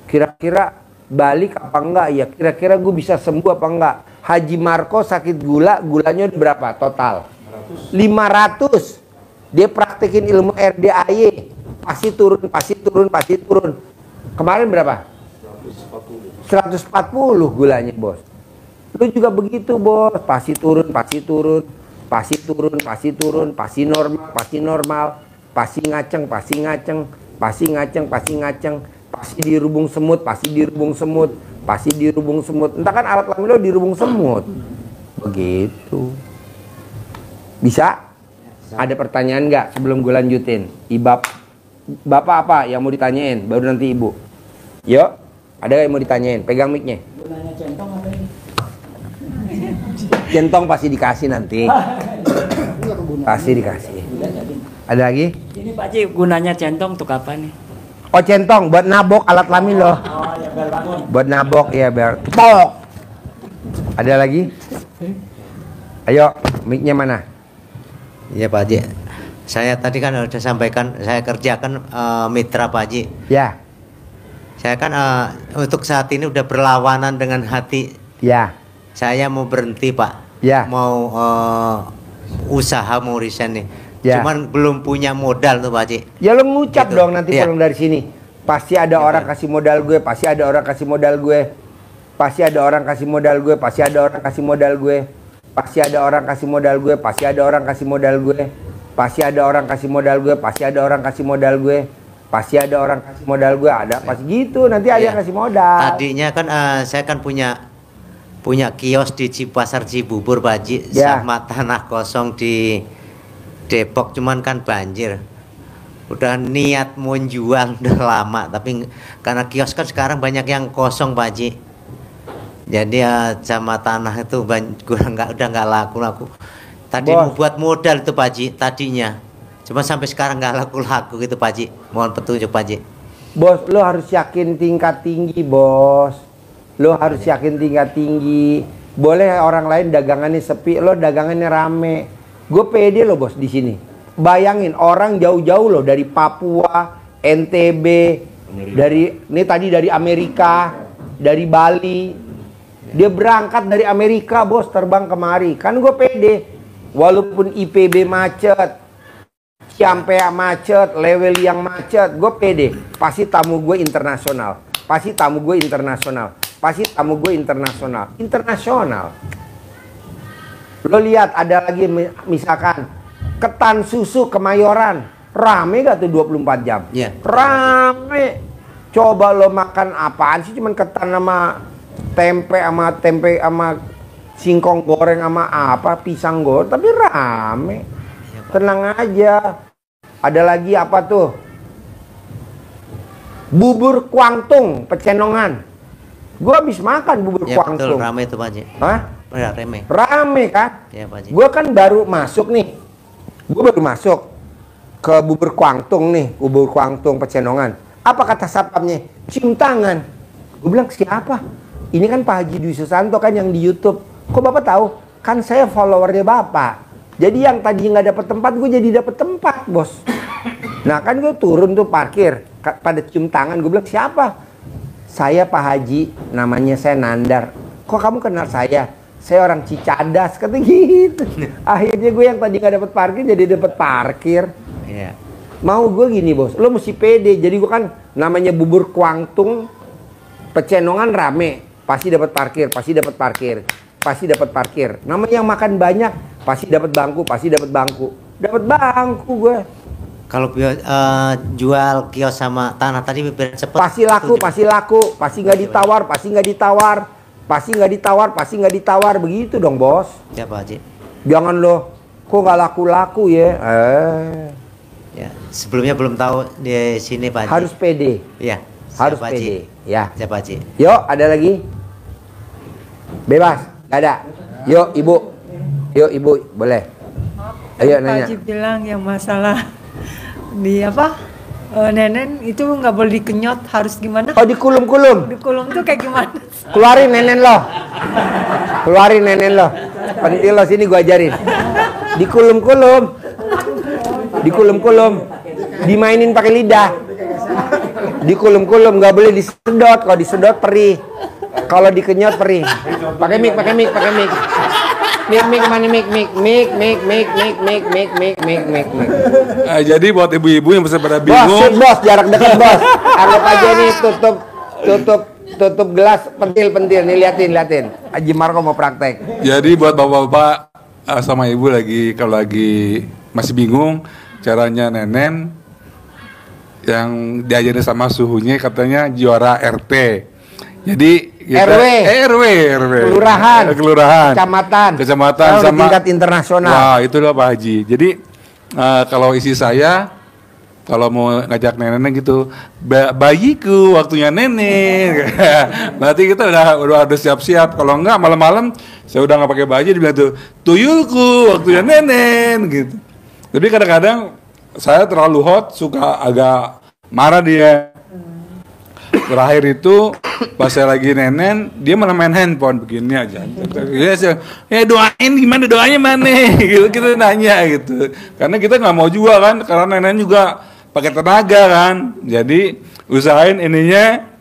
B: kira-kira balik apa enggak ya, kira-kira gue bisa sembuh apa enggak. Haji Marco sakit gula, gulanya berapa total? 500. Dia praktekin ilmu RDAY, pasti turun, pasti turun, pasti turun. Kemarin berapa? 140 gulanya, bos. Lu juga begitu, bos. Pasti turun, pasti turun, pasti turun, pasti turun, pasti normal, pasti normal, pasti ngaceng, pasti ngaceng, pasti ngaceng, pasti ngaceng, pasti dirubung semut, pasti dirubung semut, pasti dirubung semut. Entah kan alat kelamin lo dirubung semut. Begitu. Bisa? Ada pertanyaan nggak sebelum gue lanjutin? Bapak apa yang mau ditanyain? Baru nanti ibu. Yuk, ada yang mau ditanyain? Pegang mic-nya.
E: Gunanya centong apa ini?
B: Centong pasti dikasih nanti. Pasti dikasih. Ada lagi?
E: Ini Pak Haji, gunanya centong untuk apa nih?
B: Oh, centong buat nabok alat kelamin loh.
E: Oh ya, biar bangun.
B: Buat nabok ya, biar tepok. Ada lagi? Ayo, mic-nya mana?
C: Iya Pak Haji. Saya tadi kan sudah sampaikan, saya kerjakan mitra Pak Haji.
B: Ya.
C: Saya kan untuk saat ini udah berlawanan dengan hati.
B: Ya.
C: Saya mau berhenti Pak.
B: Ya.
C: Mau usaha mau resign nih.
B: Ya.
C: Cuman belum punya modal tuh Pak Haji.
B: Ya lo ngucap
C: Gitu.
B: dong nanti
C: Iya.
B: pulang dari sini. Pasti ada orang kasih modal gue, pasti ada orang kasih modal gue. Pasti ada orang kasih modal gue, pasti ada orang kasih modal gue. Pasti ada orang kasih modal gue, pasti ada orang kasih modal gue. Pasti ada orang kasih modal gue, pasti ada orang kasih modal gue. Pasti ada orang kasih modal gue, ada pas gitu nanti ada yang kasih modal.
C: Tadinya kan saya kan punya kios di Cipasar Cibubur Pak Haji,
B: Ya.
C: sama tanah kosong di Depok, cuman kan banjir. Udah niat mau jual udah lama, tapi karena kios kan sekarang banyak yang kosong Pak Haji. Jadi sama tanah itu udah nggak laku. Tadi
B: Bos.
C: mau buat modal itu Pak Haji tadinya, cuma sampai sekarang nggak laku gitu Pak Haji. Mohon petunjuk Pak Haji.
B: Bos, lo harus yakin tingkat tinggi, bos. Lo harus yakin tingkat tinggi. Boleh orang lain dagangannya sepi, lo dagangannya rame. Gue pede lo bos di sini. Bayangin orang jauh-jauh lo dari Papua, NTB, dari Amerika, dari Bali. Dia berangkat dari Amerika bos, terbang kemari. Kan gue pede. Walaupun IPB macet, Ciampea macet, Leweli yang macet, gue pede. Pasti tamu gue internasional. Pasti tamu gue internasional. Pasti tamu gue internasional. Internasional. Lo lihat ada lagi misalkan ketan susu Kemayoran. Rame gak tuh 24 jam?
C: Iya.
B: Rame. Coba lo makan apaan sih? Cuman ketan sama tempe sama singkong goreng sama apa pisang goreng, tapi rame. Tenang aja. Ada lagi apa tuh? Bubur Kuangtung Pecenongan. Gue habis makan bubur
C: Ya
B: Kuangtung.
C: betul, rame itu Pak Haji.
B: Hah?
C: Ya, rame.
B: Rame kan?
C: Ya Pak Haji.
B: Gue kan baru masuk nih. Gue baru masuk ke bubur Kuangtung nih, bubur Kuangtung Pecenongan. Apa kata satpamnya? Cium tangan. Gue bilang siapa? Ini kan Pak Haji Dwi Susanto kan yang di YouTube. Kok Bapak tahu? Kan saya followernya Bapak. Jadi yang tadi nggak dapat tempat, gue jadi dapat tempat, bos. Nah kan gue turun tuh parkir, pada cium tangan. Gue bilang siapa? Saya Pak Haji, namanya saya Nandar. Kok kamu kenal saya? Saya orang Cicadas, kata gitu. Akhirnya gue yang tadi nggak dapat parkir jadi dapat parkir.
C: Iya.
B: Mau gue gini bos, lo mesti pede. Jadi gue kan namanya bubur Kuangtung Pecenongan rame, pasti dapat parkir, pasti dapat parkir, pasti dapat parkir. Namanya yang makan banyak, pasti dapat bangku, pasti dapat bangku, dapat bangku gue.
C: Kalau jual kios sama tanah tadi biar cepet.
B: Pasti laku, pasti laku, pasti nggak ditawar, pasti nggak ditawar, pasti nggak ditawar, pasti nggak ditawar, begitu dong bos.
C: Ya Pak Haji.
B: Jangan lo, kok nggak laku-laku ya?
C: Ya, sebelumnya belum tahu di sini Pak Haji.
B: Harus pede.
C: Iya.
B: Harus
C: Pak Haji.
B: pede. Ya.
C: Siap Pak Haji.
B: Yuk, ada lagi? Bebas, gak ada. Yuk, ibu. Yuk, ibu, boleh. Ayo
I: Pak
B: nanya.
I: Haji bilang yang masalah di apa? Nenen itu nggak boleh dikenyot, harus gimana?
B: Oh, dikulum-kulum.
I: Dikulum tuh kayak gimana?
B: Keluarin nenen lo. Keluarin nenen lo. Pentil lo sini gua ajarin. Dikulum-kulum. Dikulum-kulum. Dimainin pakai lidah. Dikulum-kulum, nggak boleh disedot. Kalau disedot perih. Kalau dikenyot perih. Pakai mic. Mik mana mik.
K: Jadi buat ibu-ibu yang pada bingung.
B: Bos, jarak dekat bos. Anggap aja ini tutup gelas pentil nih, liatin. Haji Marco mau praktek.
K: Jadi buat bapak-bapak sama ibu kalau lagi masih bingung caranya nenen yang diajarin sama suhunya katanya juara RT. Jadi kita, RW, kelurahan, kecamatan
B: sama tingkat internasional.
K: Wah, itu loh Pak Haji. Jadi kalau isi saya kalau mau ngajak nenek gitu, bayiku waktunya nenek. Berarti kita udah siap-siap. Kalau enggak malam-malam saya udah nggak pakai baju, dibilang tuh tuyulku waktunya nenek gitu. Jadi kadang-kadang saya terlalu hot, suka agak marah dia. Terakhir itu pas saya lagi nenen, dia malah main handphone begini aja. Doain gimana, doanya mana? Gitu kita nanya gitu. Karena kita nggak mau juga kan, karena nenen juga pakai tenaga kan. Jadi usahain ininya.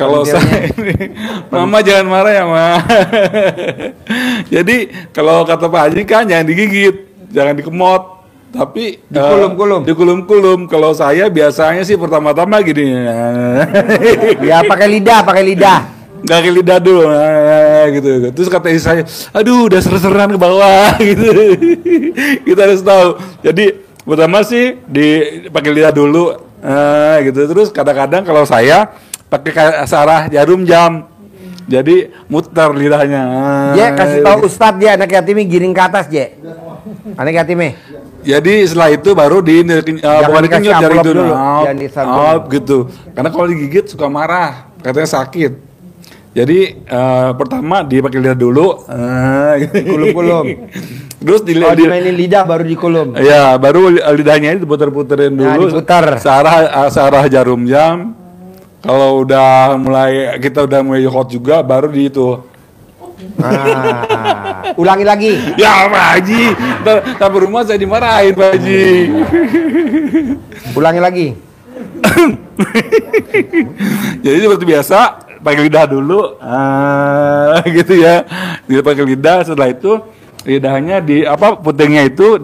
K: Kalau saya ini, Mama jangan marah ya Ma. Jadi kalau kata Pak Haji kan jangan digigit, jangan dikemot. Tapi dikulum-kulum. Kalau saya biasanya sih pertama-tama gini.
B: Ya pakai lidah.
K: Pakai lidah dulu, gitu. Terus kata istri saya, aduh udah ser-seran ke bawah, gitu. Kita harus tahu. Jadi pertama sih pakai lidah dulu, gitu. Terus kadang-kadang kalau saya pakai sarah jarum jam. Jadi muter lidahnya.
B: Kasih tahu Ustadz anak yatim giring ke atas anak yatim.
K: Jadi setelah itu baru bukan dikenyot jari itu dulu, gitu. Karena kalau digigit suka marah, katanya sakit. Jadi pertama dipakai lidah dulu,
B: kulum-kulum.
K: Terus
B: dimainin lidah baru dikulum.
K: Ya, baru lidahnya itu diputer-puterin dulu.
B: Diputar.
K: Sarah jarum jam. Kalau kita udah mulai hot juga, baru di itu.
B: Ulangi lagi.
K: Ya Pak Haji, sampai rumah saya dimarahin Pak Haji.
B: Ulangi lagi.
K: Jadi seperti biasa pakai lidah dulu, gitu ya. Dia pakai lidah, setelah itu lidahnya putingnya itu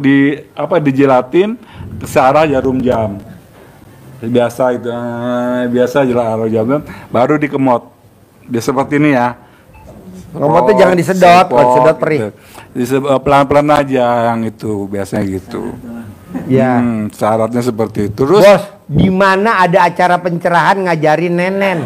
K: dijilatin ke arah jarum jam. Biasa itu, jarum jam, baru dikemot. Dia seperti ini ya.
B: Ngomotnya jangan disedot, kalau disedot perih.
K: Pelan-pelan aja yang itu, biasanya gitu.
B: Ya.
K: Syaratnya seperti itu. Terus,
B: bos, di mana ada acara pencerahan ngajarin nenen?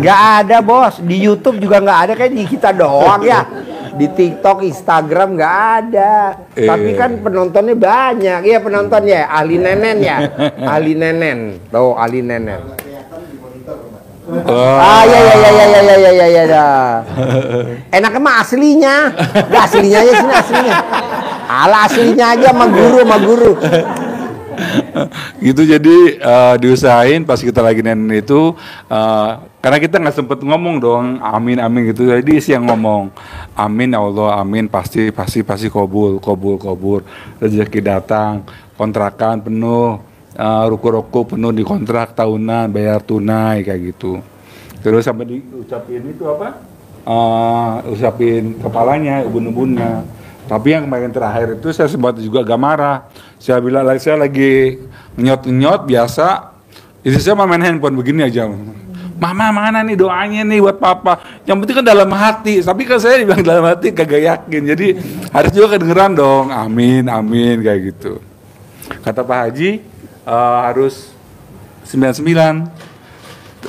B: Nggak ada bos, di YouTube juga nggak ada, kayak di kita doang ya. Di TikTok, Instagram nggak ada. Tapi kan penontonnya banyak, iya penontonnya ahli nenen ya, ahli nenen, tuh ahli nenen. Ya. Enaknya mah aslinya, nggak aslinya aja sini aslinya. Aslinya aja sama guru.
K: Gitu. Jadi diusahain pas kita lagi nenen itu, karena kita nggak sempet ngomong dong, amin gitu. Jadi isi yang ngomong, amin Allah, amin pasti kabul, rezeki datang, kontrakan penuh. Ruko-ruko penuh di kontrak tahunan, bayar tunai kayak gitu. Terus sampai diucapin itu ucapin kepalanya, ubun-ubunnya. Tapi yang kemarin terakhir itu saya sempat juga agak marah. Saya bilang saya lagi nyot biasa. Istri saya main handphone begini aja. Mama mana nih doanya nih buat papa? Yang penting kan dalam hati. Tapi kan saya dibilang dalam hati kagak yakin. Jadi harus juga kedengeran dong. Amin kayak gitu. Kata Pak Haji harus 99.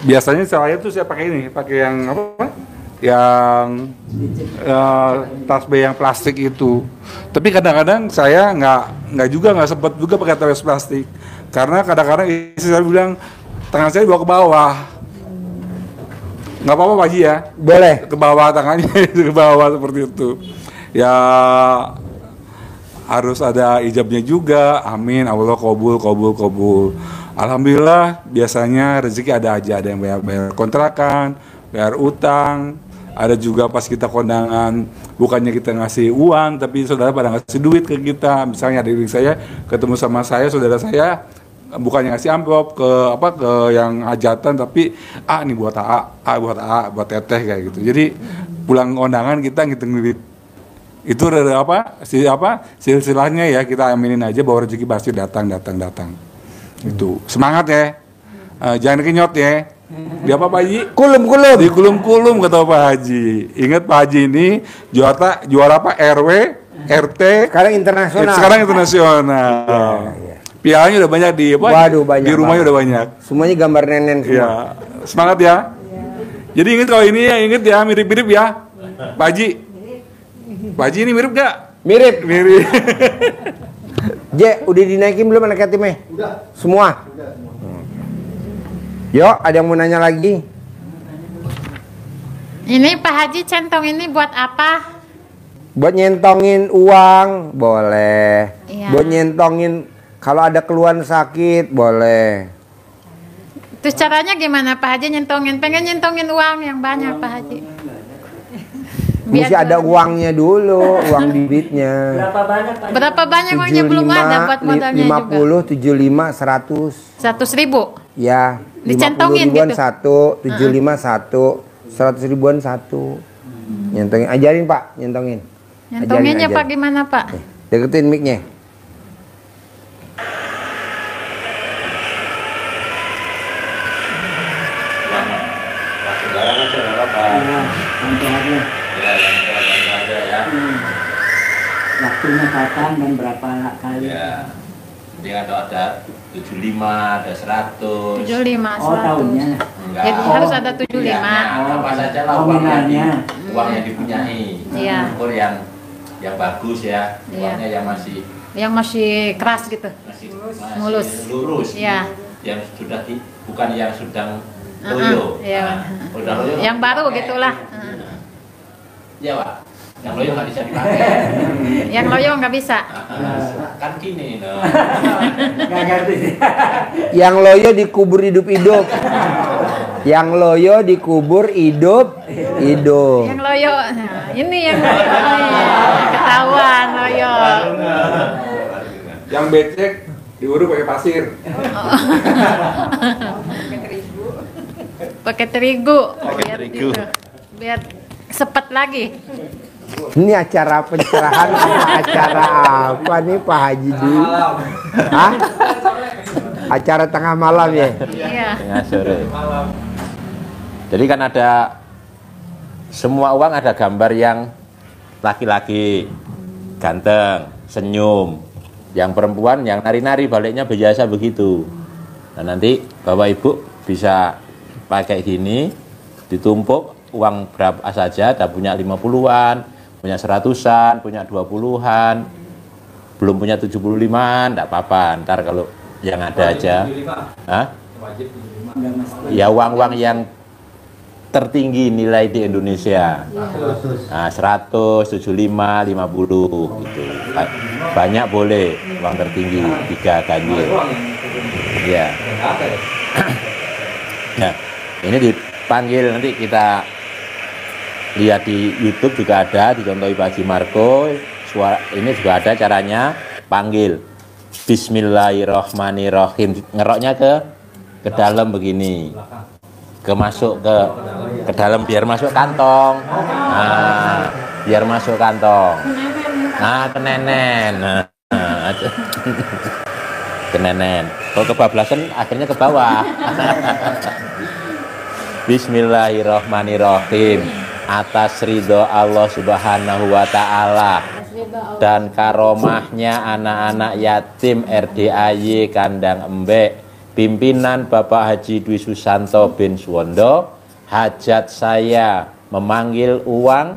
K: Biasanya saya tuh saya pakai yang apa? Yang tasbih yang plastik itu. Tapi kadang-kadang saya nggak sempat juga pakai tasbih plastik. Karena kadang-kadang istri saya bilang tangan saya dibawa ke bawah. Nggak apa-apa Pak Haji ya?
B: Boleh.
K: Ke bawah tangannya, ke bawah seperti itu. Ya harus ada ijabnya juga. Amin, Allah kabul. Alhamdulillah biasanya rezeki ada aja. Ada yang bayar kontrakan, bayar utang. Ada juga pas kita kondangan, bukannya kita ngasih uang, tapi saudara pada ngasih duit ke kita. Misalnya adik saya ketemu sama saya, saudara saya bukannya ngasih amplop ke yang hajatan, tapi ini buat buat teteh kayak gitu. Jadi pulang kondangan kita ngitung duit. Itu silsilahnya ya, kita aminin aja bahwa rezeki pasti datang. Itu semangat ya, jangan kenyot ya. Di apa Pak Haji? Kulum. Di kulum kata Pak Haji. Ingat Pak Haji ini juara apa? RW, RT.
B: Sekarang internasional.
K: Iya. Pialanya udah banyak di apa?
B: Waduh, banyak.
K: Di rumahnya udah banyak.
B: Semuanya gambar nenen semua.
K: Iya. Semangat ya. Jadi ingat kalau ini ya, ingat ya, mirip-mirip ya. Pak Haji. Pak Haji ini mirip gak?
B: Mirip.
K: Je,
B: udah dinaikin belum anak yatimnya?
F: Udah.
B: Semua?
F: Udah.
B: Yuk, ada yang mau nanya lagi?
A: Ini Pak Haji, centong ini buat apa?
B: Buat nyentongin uang, boleh.
A: Iya.
B: Buat nyentongin kalau ada keluhan sakit, boleh.
A: Terus caranya gimana Pak Haji nyentongin? Pengen nyentongin uang yang banyak Pak Haji.
B: Mesti ada uangnya dulu, uang bibitnya.
A: Berapa banyak uangnya? Belum ada buat modalnya
B: 50, 75, 100.
A: 100 ribu?
B: Ya, 50
A: Dicentongin
B: ribuan
A: gitu?
B: 1, 75 1, 100 ribuan 1. Nyentongin, ajarin Pak, nyentongin.
A: Nyentonginnya Pak gimana Pak?
B: Deketin mic-nya.
E: Waktunya kapan dan berapa kali?
L: Ya, dia ada 75, ada 100.
A: 75, 100.
E: Oh, tahunnya.
L: Enggak.
A: Jadi harus ada 75.
L: Apa saja lah uang yang dipunyai.
A: Iya.
L: Ukur yang bagus ya,
A: Iya.
L: uangnya yang
A: masih keras gitu.
L: masih
A: mulus.
L: lurus.
A: Iya.
L: Yang sudah bukan yang sedang loyo.
A: Iya.
L: Udah loyo.
A: Yang baru gitulah.
L: Iya, Pak. Yang loyo nggak bisa dipakai.
A: Yang loyo nggak bisa.
L: Kan gini, no.
E: Nggak ngerti.
B: Yang loyo dikubur hidup-hidup. Yang loyo dikubur hidup-hidup.
A: Yang loyo, nah, ini yang loyo. Oh, iya. Ketahuan loyo.
K: Yang becek diurut pakai pasir.
A: Pakai terigu. Biar sepet lagi.
B: Ini acara pencerahan apa acara apa nih Pak Haji dulu? Hah? Acara tengah malam ya?
A: Iya.
M: Tengah sore. Jadi kan ada semua uang ada gambar yang laki-laki ganteng, senyum. Yang perempuan yang nari-nari baliknya biasa begitu. Nah nanti Bapak Ibu bisa pakai gini, ditumpuk uang berapa saja, ada punya 50-an, punya 100-an, punya 20-an, belum punya 75-an, enggak apa-apa, ntar kalau yang ada aja. Hah? Ya uang-uang yang tertinggi nilai di Indonesia. Nah, 100, 75, 50 gitu. Banyak boleh uang tertinggi 3 ganjil. Ya. Nah, ini dipanggil nanti kita lihat di YouTube juga ada, dicontohi Pak Haji Marco. Ini juga ada caranya panggil Bismillahirrohmanirrohim, ngeroknya ke dalam begini, masuk ke dalam biar masuk kantong. Nah, biar masuk kantong. Nah, kenenen. Nah, kenenen. Kalau kebablasan akhirnya ke bawah. Bismillahirrohmanirrohim. Atas ridho Allah Subhanahu wa Ta'ala dan karomahnya anak-anak yatim RDAY Kandang Embek, pimpinan Bapak Haji Dwi Susanto bin Suwondo, hajat saya memanggil uang,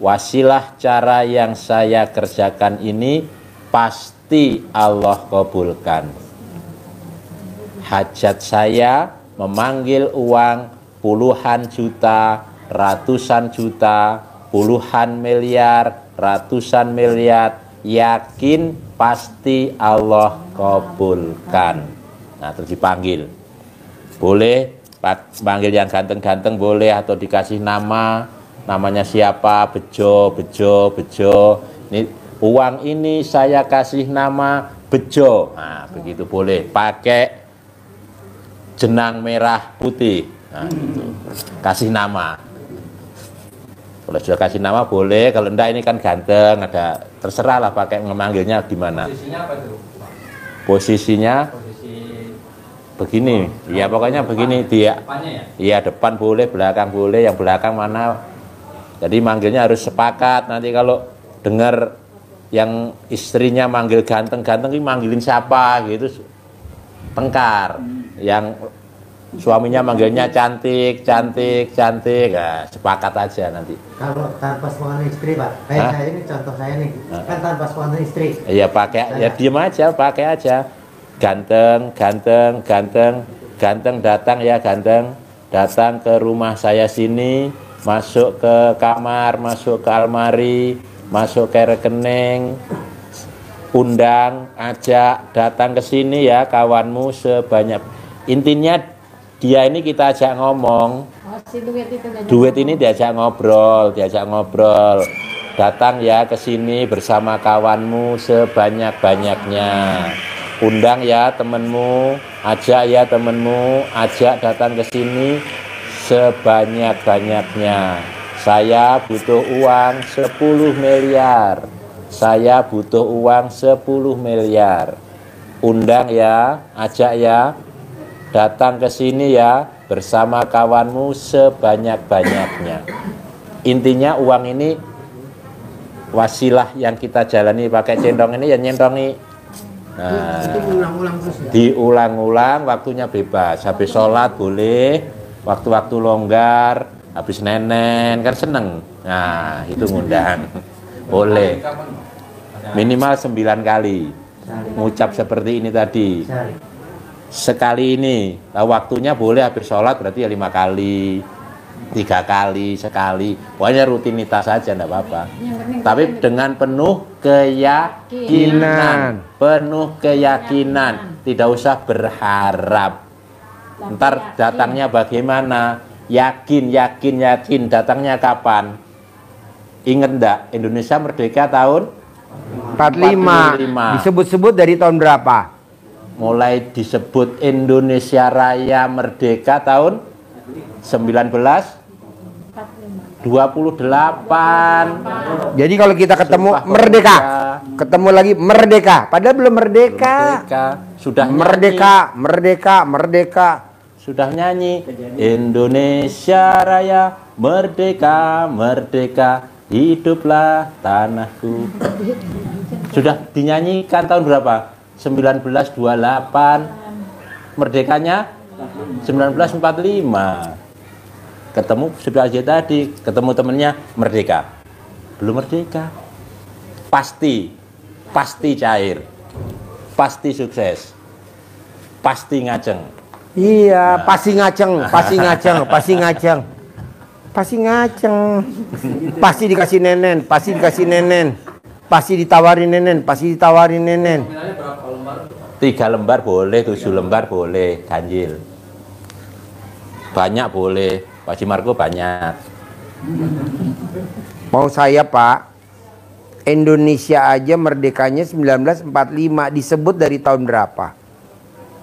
M: wasilah cara yang saya kerjakan ini pasti Allah kabulkan. Hajat saya memanggil uang puluhan juta, ratusan juta, puluhan miliar, ratusan miliar, yakin pasti Allah kabulkan. Nah, terus dipanggil. Boleh panggil yang ganteng-ganteng boleh, atau dikasih namanya siapa, Bejo. Ini uang ini saya kasih nama bejo, nah begitu boleh. Pakai jenang merah putih, nah gitu. Kasih nama. Kalau sudah kasih nama boleh, kalau enggak ini kan ganteng, ada terserah lah pakai memanggilnya gimana.
D: Posisinya apa itu?
M: Posisinya begini, ya pokoknya begini dia. Iya depan boleh, belakang boleh, yang belakang mana. Jadi manggilnya harus sepakat. Nanti kalau dengar yang istrinya manggil ganteng-ganteng, ini manggilin siapa gitu, tengkar. Yang suaminya manggilnya cantik, cantik, cantik, nah, sepakat aja nanti.
N: Kalau tanpa sepengetahuan istri, Pak, kayak saya ini contoh saya nih, kan tanpa sepengetahuan istri.
M: Iya pakai, ya diem aja, pakai aja. Ganteng, ganteng, ganteng, ganteng datang ya ganteng, datang ke rumah saya sini, masuk ke kamar, masuk ke almari, masuk ke rekening, undang, ajak, datang ke sini ya kawanmu sebanyak. Intinya dia ini kita ajak ngomong, duet ini diajak ngobrol, datang ya ke sini bersama kawanmu sebanyak-banyaknya, undang ya temenmu, ajak ya temenmu, ajak datang ke sini sebanyak-banyaknya. Saya butuh uang 10 miliar, saya butuh uang 10 miliar, undang ya, ajak ya, datang ke sini ya bersama kawanmu sebanyak-banyaknya. Intinya uang ini wasilah yang kita jalani pakai centong ini ya nyentongi. Nah, diulang-ulang, waktunya bebas. Habis sholat boleh, waktu-waktu longgar, habis nenen kan seneng. Nah itu ngundang boleh minimal 9 kali ngucap seperti ini tadi. Sekali ini, nah, waktunya boleh habis sholat berarti ya 5 kali, 3 kali, sekali. Pokoknya rutinitas saja, enggak apa-apa. Tapi dengan penuh keyakinan, tidak usah berharap. Ntar datangnya bagaimana? Yakin, datangnya kapan? Ingat enggak? Indonesia merdeka tahun
B: 45. Disebut-sebut dari tahun berapa?
M: Mulai disebut Indonesia Raya Merdeka tahun 1928.
B: Jadi kalau kita ketemu merdeka, ketemu lagi merdeka, padahal belum merdeka.
M: Sudah
B: merdeka, merdeka.
M: Sudah nyanyi Indonesia Raya Merdeka, merdeka, hiduplah tanahku. Sudah dinyanyikan tahun berapa? 1928, merdekanya 1945. Ketemu sudah aja tadi, ketemu temennya merdeka, belum merdeka. Pasti cair, pasti sukses, pasti ngaceng.
B: Iya, pasti ngaceng, pasti dikasih nenen, pasti ditawarin nenen.
M: 3 lembar boleh, 7 lembar boleh, ganjil. Banyak boleh, Pak Marco banyak.
B: Mau saya Pak, Indonesia aja merdekanya 1945, disebut dari tahun berapa?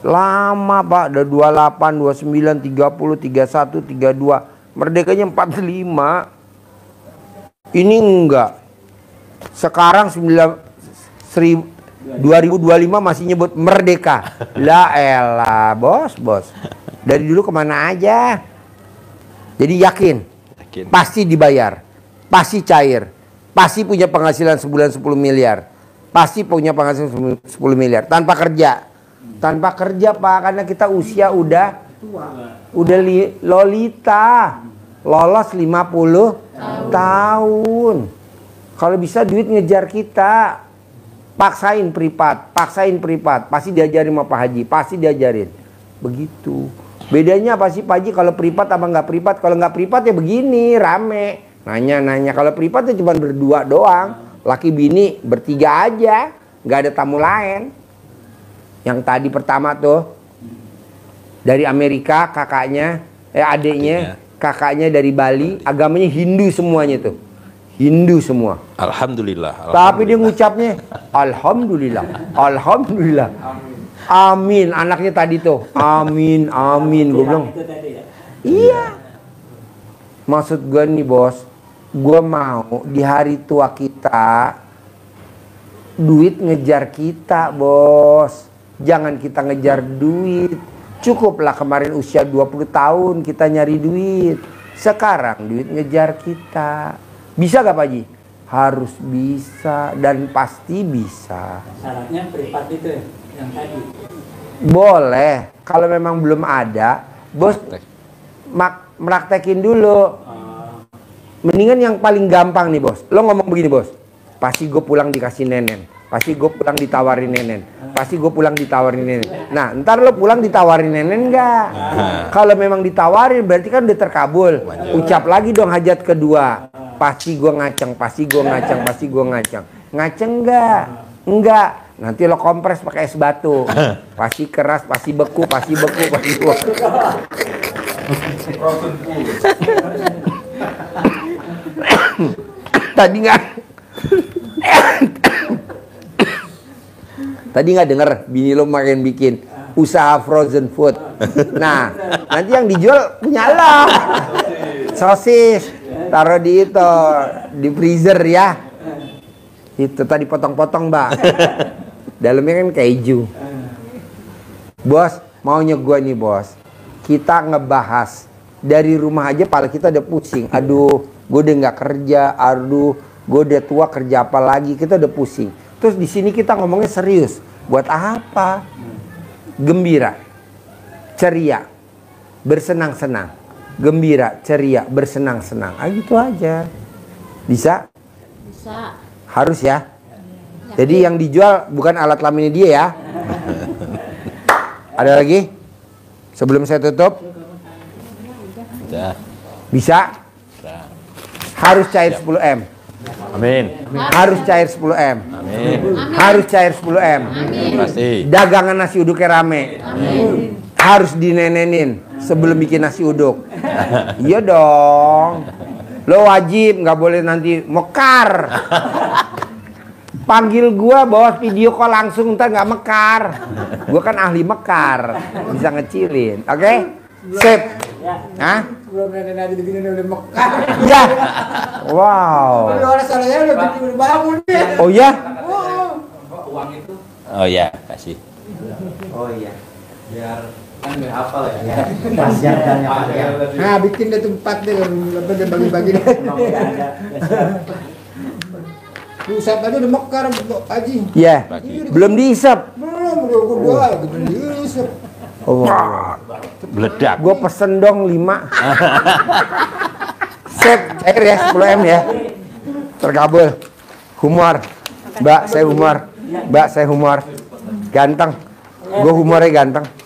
B: Lama Pak, ada 28, 29, 30, 31, 32. Merdekanya 45. Ini enggak. Sekarang 2025 masih nyebut merdeka. La elah, bos. Dari dulu kemana aja? Jadi yakin. Pasti dibayar, pasti cair, pasti punya penghasilan sebulan 10 miliar, pasti punya penghasilan 10 miliar tanpa kerja. Tanpa kerja Pak, karena kita usia udah lolita, lolos 50 tahun. Kalau bisa duit ngejar kita. Paksain privat, pasti diajarin sama Pak Haji, pasti diajarin. Begitu. Bedanya apa sih Pak Haji kalau privat apa nggak privat? Kalau nggak privat ya begini, rame. Nanya. Kalau privat ya cuma berdua doang. Laki bini bertiga aja, nggak ada tamu lain. Yang tadi pertama tuh dari Amerika kakaknya, adiknya, kakaknya dari Bali, agamanya Hindu semuanya tuh. Hindu semua.
M: Alhamdulillah.
B: Tapi dia ngucapnya Alhamdulillah, Alhamdulillah. Amin. Anaknya tadi tuh. Amin, amin. Gue bilang, iya. Maksud gue nih bos, gue mau di hari tua kita, duit ngejar kita bos. Jangan kita ngejar duit. Cukuplah kemarin usia 20 tahun kita nyari duit. Sekarang duit ngejar kita. Bisa gak Pak Haji? Harus bisa dan pasti bisa.
E: Syaratnya privat itu yang tadi.
B: Boleh. Kalau memang belum ada, bos meraktekin dulu. Mendingan yang paling gampang nih bos. Lo ngomong begini bos. Pasti gue pulang dikasih nenen. Pasti gue pulang ditawarin nenen. Pasti gue pulang ditawarin nenen. Nah ntar lo pulang ditawarin nenen nggak? Kalau memang ditawarin berarti kan udah terkabul. Ucap lagi dong hajat kedua. Pasti gue ngaceng, pasti gue ngaceng, pasti gue ngaceng. Ngaceng nggak? Enggak. Nanti lo kompres pakai es batu. Pasti keras, pasti beku, pasti beku, pasti beku. Tadi nggak denger bini lo makin bikin usaha frozen food. Nah nanti yang dijual punya lo. Sosis taruh di itu di freezer ya. Itu tadi potong-potong mbak. Dalamnya kan keju. Bos maunya gue nih bos. Kita ngebahas dari rumah aja pala kita udah pusing. Aduh gue udah nggak kerja. Aduh gue udah tua kerja apa lagi. Kita udah pusing. Terus di sini kita ngomongnya serius. Buat apa? Gembira, ceria, bersenang-senang. Gembira, ceria, bersenang-senang. Ah gitu aja. Bisa?
A: Bisa.
B: Harus ya. Jadi yang dijual bukan alat kelaminnya dia ya. Ada lagi? Sebelum saya tutup? Bisa? Harus cair 10M.
M: Amin.
B: Harus cair 10M.
M: Amin.
B: Harus cair 10M.
M: Pasti.
B: Dagangan nasi uduknya rame.
A: Amin.
B: Harus dinenenin sebelum bikin nasi uduk. Iya dong. Lo wajib nggak boleh nanti mekar. Panggil gua bawa video call langsung ntar nggak mekar. Gua kan ahli mekar, bisa ngecilin. Oke? Sip. Hah?
G: Belum nenen aja begini udah mekar.
B: Ya. Wow.
G: Udah orang salahnya udah bangun nih.
B: Oh ya?
L: Uang itu.
M: Oh ya, kasih.
N: Oh iya.
L: Biar kan nggak hafal ya.
N: Kasihan dan yang pakai.
G: Nah, bikin deh tempat deh, bagi-bagi deh. Pusat aja udah mekar, Pak Haji.
B: Iya. Belum diisap.
G: Belum, udah diisap.
B: Oh.
M: Meledak.
B: Gue pesen dong 5. Sip, cair ya 10M ya. Terkabul. Humor. Mbak, saya humor. Mbak, saya humor. Ganteng. Gue humornya ganteng.